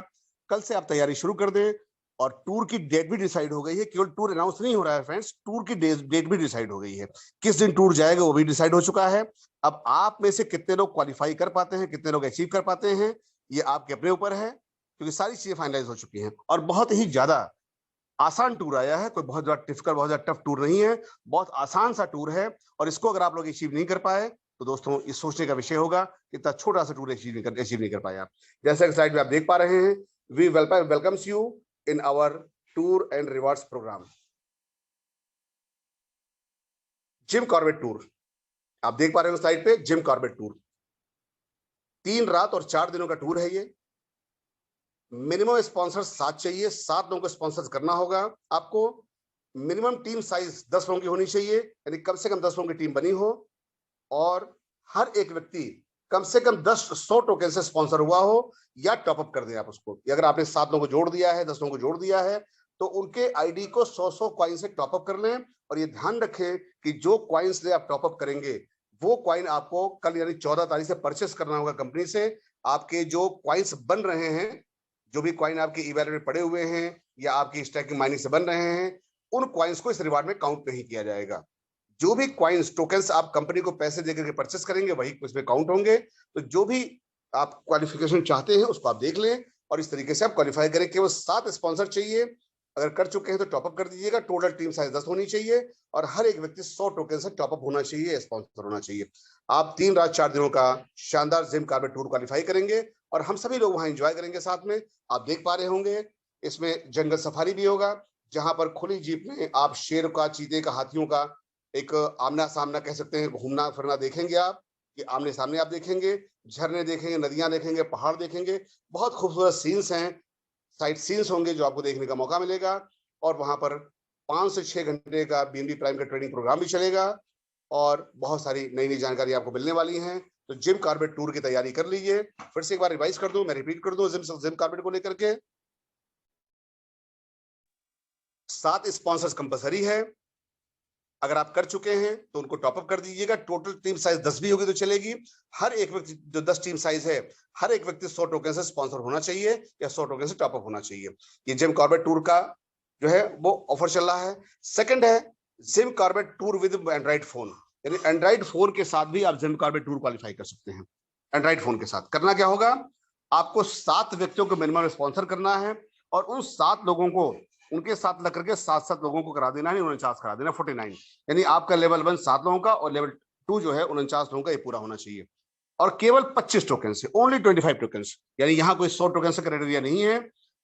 कल से आप तैयारी शुरू कर दें, और टूर की डेट भी डिसाइड हो गई है। केवल टूर अनाउंस नहीं हो रहा है फ्रेंड्स, टूर की डेट भी डिसाइड हो गई है। किस दिन टूर जाएगा वो भी डिसाइड हो चुका है। अब आप में से कितने लोग क्वालिफाई कर पाते हैं, कितने लोग अचीव कर पाते हैं, ये आपके अपने ऊपर है, क्योंकि सारी चीजें फाइनलाइज हो चुकी हैं। और बहुत ही ज्यादा आसान टूर आया है, कोई बहुत ज्यादा डिफिकल्ट, बहुत ज्यादा टफ टूर नहीं है, बहुत आसान सा टूर है। और इसको अगर आप लोग अचीव नहीं कर पाए तो दोस्तों ये सोचने का विषय होगा कि इतना छोटा सा टूर अचीव नहीं कर पाया। जैसा कि स्लाइड में आप देख पा रहे हैं, we welcomes you in our tour and rewards programme Jim Corbett tour. आप देख पा रहे हो स्लाइड पे, जिम कॉर्बेट टूर 3 रात और 4 दिनों का टूर है। ये मिनिमम स्पॉन्सर 7 चाहिए, 7 लोगों को स्पॉन्सर करना होगा आपको। मिनिमम टीम साइज 10 लोगों की होनी चाहिए, यानी कम से कम 10 लोगों की टीम बनी हो, और हर एक व्यक्ति कम से कम 100 टोकन से स्पॉन्सर हुआ हो या टॉपअप कर दें आप उसको। अगर आपने 7 लोगों को जोड़ दिया है, 10 लोगों को जोड़ दिया है, तो उनके आईडी को 100 कॉइन से टॉपअप कर लें। और ये ध्यान रखें कि जो कॉइन्स ले आप टॉपअप करेंगे वो कॉइन आपको कल यानी 14 तारीख से परचेस करना होगा कंपनी से। आपके जो कॉइन्स बन रहे हैं, जो भी कॉइन आपके ई-वैलेट में पड़े हुए हैं या आपकी स्टैकिंग माइनिंग से बन रहे हैं, उन कॉइन्स को इस रिवार्ड में काउंट नहीं किया जाएगा। जो भी कॉइन्स, टोकन्स आप कंपनी को पैसे देकर के परचेस करेंगे वही इसमें काउंट होंगे। तो जो भी आप क्वालिफिकेशन चाहते हैं उसको आप देख लें और इस तरीके से आप क्वालिफाई करें। केवल 7 स्पॉन्सर चाहिए, अगर कर चुके हैं तो टॉपअप कर दीजिएगा। टोटल टीम साइज 10 होनी चाहिए और हर एक व्यक्ति 100 टोकन से टॉपअप होना चाहिए, स्पॉन्सर होना चाहिए। आप 3 रात 4 दिनों का शानदार जिम कॉर्बेट टूर क्वालिफाई करेंगे और हम सभी लोग वहां एंजॉय करेंगे साथ में। आप देख पा रहे होंगे इसमें जंगल सफारी भी होगा, जहां पर खुली जीप में आप शेर का, चीते का, हाथियों का एक आमना सामना कह सकते हैं घूमना फिरना देखेंगे। आप कि आमने सामने आप देखेंगे, झरने देखेंगे, नदियां देखेंगे, पहाड़ देखेंगे, बहुत खूबसूरत सीन्स हैं, साइट सीन्स होंगे जो आपको देखने का मौका मिलेगा। और वहां पर 5 से 6 घंटे का बीएनबी प्राइम का ट्रेनिंग प्रोग्राम भी चलेगा और बहुत सारी नई नई जानकारी आपको मिलने वाली है। तो जिम कॉर्बेट टूर की तैयारी कर लीजिए। फिर से एक बार रिवाइज कर दूं, मैं रिपीट कर दूं जिम कॉर्बेट को लेकर के 7 स्पॉन्सर्स कंपलसरी है। अगर आप कर चुके हैं तो उनको टॉपअप कर दीजिएगा। टोटल टीम साइज 10 भी होगी तो चलेगी। हर एक व्यक्ति जो 10 टीम साइज है, हर एक व्यक्ति 100 टोकन से स्पॉन्सर होना चाहिए या 100 टोकन से टॉपअप होना चाहिए। ये जिम कॉर्बेट टूर का जो है वो ऑफर चल रहा है। सेकंड है gym Corbett tour with Android phone, यानी एंड्रॉइड फोन के साथ भी आप जिम कॉर्बेट टूर क्वालिफाई कर सकते हैं। एंड्रॉइड फोन के साथ करना क्या होगा, आपको 7 व्यक्तियों को मिनिमम स्पॉन्सर करना है और उन 7 लोगों को उनके साथ लग करके 7 लोगों को करा देना है, 49 करा देना, 49। यानी आपका लेवल 1 7 लोगों का और लेवल 2 जो है 49 लोगों का ये पूरा होना चाहिए। और केवल 25 टोकन से, ओनली 25 टोकन, यानी यहाँ कोई 100 टोकन से क्राइटेरिया नहीं है।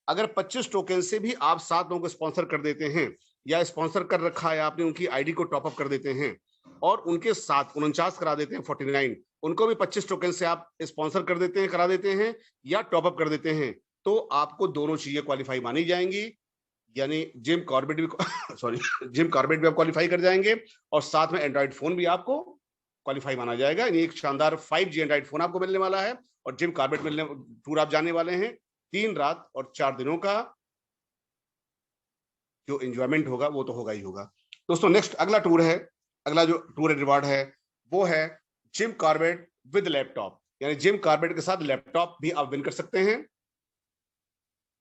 अगर 25 टोकन से भी आप 7 लोगों को स्पॉन्सर कर देते हैं या स्पॉन्सर कर रखा है आपने, उनकी आईडी को टॉपअप कर देते हैं और उनके साथ 49 करा देते हैं, 49 उनको भी 25 टोकन से आप स्पॉन्सर कर देते हैं, करा देते हैं या टॉपअप कर देते हैं, तो आपको दोनों चीजें क्वालिफाई मानी जाएंगी। यानी जिम कॉर्बेट भी सॉरी जिम कॉर्बेट भी आप क्वालिफाई कर जाएंगे और साथ में एंड्रॉइड फोन भी आपको क्वालिफाई माना जाएगा। यानी एक शानदार 5G एंड्रॉइड फोन आपको मिलने वाला है और जिम कॉर्बेट मिलने टूर आप जाने वाले हैं। 3 रात और 4 दिनों का जो एंजॉयमेंट होगा वो तो होगा ही होगा। दोस्तों नेक्स्ट अगला टूर है, अगला जो टूर एंड रिवार्ड है वो है जिम कॉर्बेट विद लैपटॉप, यानी जिम कॉर्बेट के साथ लैपटॉप भी आप विन कर सकते हैं।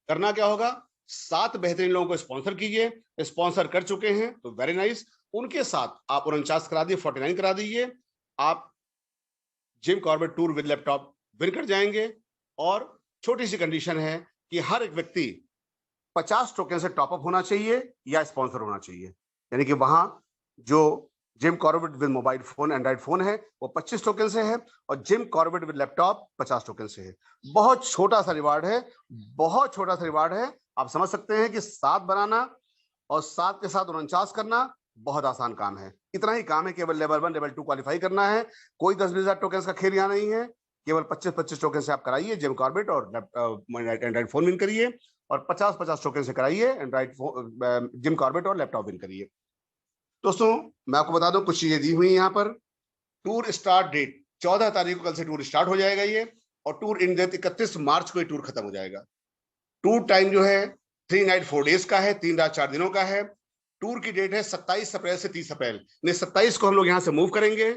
करना क्या होगा, 7 बेहतरीन लोगों को स्पॉन्सर कीजिए। स्पॉन्सर कर चुके हैं तो वेरी नाइस, उनके साथ आप 49 करा दिए, 49 करा दीजिए, आप gym Corbett tour with laptop win कर जाएंगे। और छोटी सी कंडीशन है कि हर एक व्यक्ति 50 टोकन से टॉपअप होना चाहिए या स्पॉन्सर होना चाहिए। यानी कि वहां जो Jim Corbett with mobile phone, Android phone है वो 25 टोकन से है और Jim Corbett with laptop 50 token से है। बहुत छोटा सा रिवार्ड है, बहुत छोटा सा रिवार्ड है। आप समझ सकते हैं कि 7 बनाना और 7 के साथ 49 करना बहुत आसान काम है। इतना ही काम है, केवल लेवल 1 लेवल 2 क्वालिफाई करना है। कोई 10-20 टोकन का खेल यहाँ नहीं है, केवल 25-25 टोकन से आप कराइए जिम कॉर्बेट और एंड्रॉइड फोन विन करिए और 50-50 टोकन से कराइए एंड्रॉइड जिम कॉर्बेट और लैपटॉप विन करिए। दोस्तों मैं आपको बता दूं कुछ चीजें दी हुई यहाँ पर। टूर स्टार्ट डेट 14 तारीख को, कल से टूर स्टार्ट हो जाएगा ये, और टूर इन डेट 31 मार्च को ये टूर खत्म हो जाएगा। टूर टाइम जो है 3 नाइट 4 डेज का है, 3 रात 4 दिनों का है। टूर की डेट है 27 अप्रैल से 30 अप्रैल। 27 को हम लोग यहाँ से मूव करेंगे,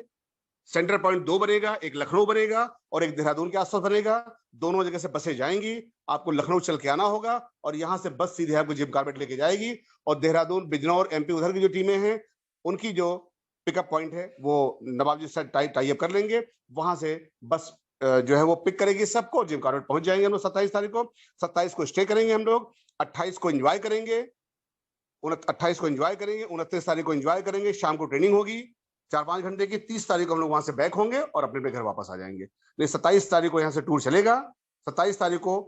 सेंटर पॉइंट 2 बनेगा, एक लखनऊ बनेगा और एक देहरादून के आसपास बनेगा। दोनों जगह से बसें जाएंगी, आपको लखनऊ चल के आना होगा और यहाँ से बस सीधे आपको जिम कॉर्बेट लेके जाएगी। और देहरादून, बिजनौर, एमपी उधर की जो टीमें हैं उनकी जो पिकअप पॉइंट है वो नवाबजी से टाई अप कर लेंगे, वहां से बस जो है वो पिक करेगी सबको, जिम कॉर्बेट पहुंच जाएंगे हम लोग 27 तारीख को। 27 को स्टे करेंगे हम लोग, 28 को एंजॉय करेंगे, 28 को एंजॉय करेंगे, 29 तारीख को एंजॉय करेंगे, शाम को ट्रेनिंग होगी 4-5 घंटे की। 30 तारीख को हम लोग वहां से बैक होंगे और अपने घर वापस आ जाएंगे। 27 तारीख को यहाँ से टूर चलेगा। 27 तारीख को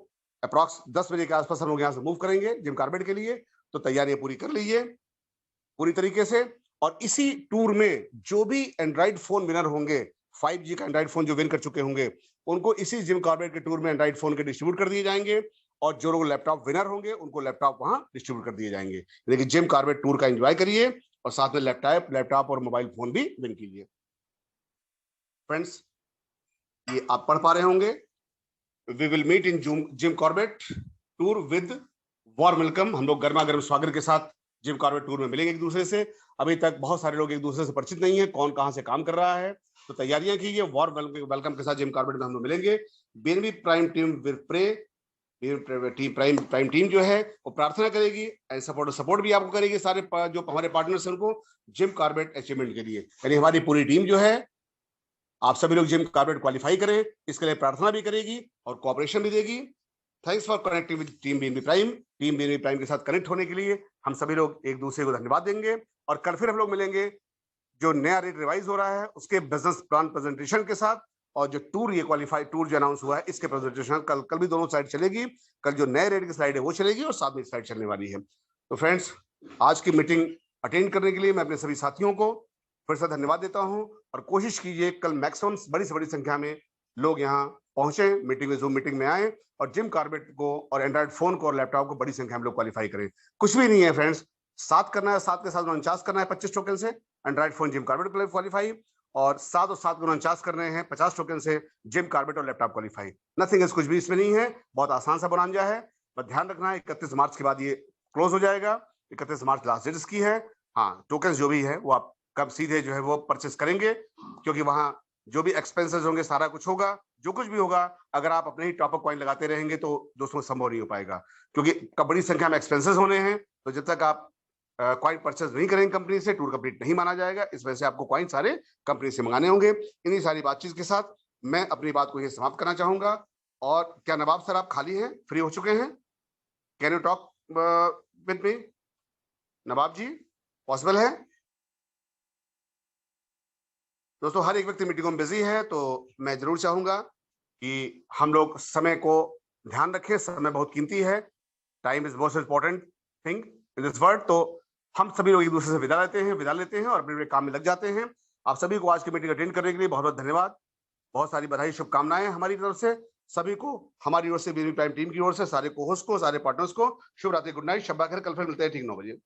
अप्रॉक्स 10 बजे के आसपास हम लोग यहाँ से मूव करेंगे जिम कॉर्बेट के लिए। तो तैयारियां पूरी कर लीजिए पूरी तरीके से। और इसी टूर में जो भी एंड्रॉइड फोन विनर होंगे, 5G का एंड्रॉइड फोन जो विन कर चुके होंगे, उनको इसी जिम कॉर्बेट के टूर में एंड्रॉइड फोन के डिस्ट्रीब्यूट कर दिए जाएंगे और जो लोग लैपटॉप विनर होंगे उनको लैपटॉप वहां डिस्ट्रीब्यूट कर दिए जाएंगे। लेकिन जिम कॉर्बेट टूर का एंजॉय करिए और साथ में लैपटॉप और मोबाइल फोन भी विन कीजिए। फ्रेंड्स ये आप पढ़ पा रहे होंगे, we will meet in Jim Corbett tour with warm welcome. हम लोग गर्मा गर्म स्वागत के साथ जिम कॉर्बेट टूर में मिलेंगे एक दूसरे से। अभी तक बहुत सारे लोग एक दूसरे से परिचित नहीं है, कौन कहां से काम कर रहा है, तो तैयारियां कीजिए। वार्म वेलकम के साथ जिम कॉर्बेट में हम लोग मिलेंगे। बीएनबी प्राइम टीम विल प्रे, प्राइम टीम जो है वो प्रार्थना करेगी एंड सपोर्ट भी आपको करेगी, सारे जो हमारे पार्टनर्स हैं उनको जिम कॉर्बेट अचीवमेंट के लिए। यानी हमारी पूरी टीम जो है आप सभी लोग जिम कॉर्पोरेट क्वालिफाई करें, इसके लिए प्रार्थना भी करेगी और कोऑपरेशन भी देगी। Thanks for connecting with team BNB prime. Team BNB prime के साथ कनेक्ट होने के लिए हम सभी लोग एक दूसरे को धन्यवाद देंगे और कल फिर हम लोग मिलेंगे जो नया रेट रिवाइज हो रहा है उसके बिजनेस प्लान प्रेजेंटेशन के साथ, और जो टूर ये क्वालिफाइड टूर जो अनाउंस हुआ है इसके प्रेजेंटेशन कल भी दोनों साइड चलेगी। कल जो नए रेट की स्लाइड है वो चलेगी और साथ में स्लाइड चलने वाली है। तो फ्रेंड्स, आज की मीटिंग अटेंड करने के लिए मैं अपने सभी साथियों को फिर से धन्यवाद देता हूं और कोशिश कीजिए कल मैक्सिमम बड़ी से बड़ी संख्या में लोग यहाँ पहुंचे, मीटिंग में, जूम मीटिंग में आए और जिम कॉर्बेट को और एंड्रॉइड फोन को और लैपटॉप को बड़ी संख्या में लोग क्वालिफाई करें। कुछ भी नहीं है फ्रेंड्स, 7 करना है, 7 के साथ 49 करना है 25 टोकन से Android phone Jim Corbett qualify, और 7 और 7 को 49 करने हैं 50 टोकन से जिम कॉर्बेट और लैपटॉप क्वालिफाई। नथिंग इज, कुछ भी इसमें नहीं है, बहुत आसान सा बोनांजा है। पर ध्यान रखना है 31 मार्च के बाद ये क्लोज हो जाएगा। 31 मार्च लास्ट डेट इसकी है। हाँ, टोकन जो भी है वो आप कब सीधे जो है वो परचेस करेंगे, क्योंकि वहां जो भी एक्सपेंसेस होंगे सारा कुछ होगा, जो कुछ भी होगा अगर आप अपने ही टॉप अप कॉइन लगाते रहेंगे तो दोस्तों संभव नहीं हो पाएगा, क्योंकि बड़ी संख्या में एक्सपेंसेस होने हैं। तो जब तक आप कॉइन परचेस नहीं करेंगे कंपनी से, टूर कंप्लीट नहीं माना जाएगा। इस वजह से आपको कॉइन सारे कंपनी से मंगाने होंगे। इन्हीं सारी बातचीत के साथ मैं अपनी बात को ये समाप्त करना चाहूंगा। और क्या नवाब सर आप खाली हैं, फ्री हो चुके हैं? Can you talk with me? Nawab ji, possible है? दोस्तों, हर एक व्यक्ति मीटिंगों में बिजी है, तो मैं जरूर चाहूंगा कि हम लोग समय को ध्यान रखें। समय बहुत कीमती है। Time is most important thing in this world. तो हम सभी लोग एक दूसरे से विदा लेते हैं और अपने काम में लग जाते हैं। आप सभी को आज की मीटिंग अटेंड करने के लिए बहुत बहुत धन्यवाद। बहुत सारी बधाई, शुभकामनाएं हमारी तरफ से सभी को, हमारी ओर से, बीएनबी प्राइम टीम की ओर से, सारे को होस्ट को, सारे पार्टनर्स को शुभ रात्रि, गुड नाइट, शब्बा खैर। कल फिर मिलते हैं ठीक 9 बजे।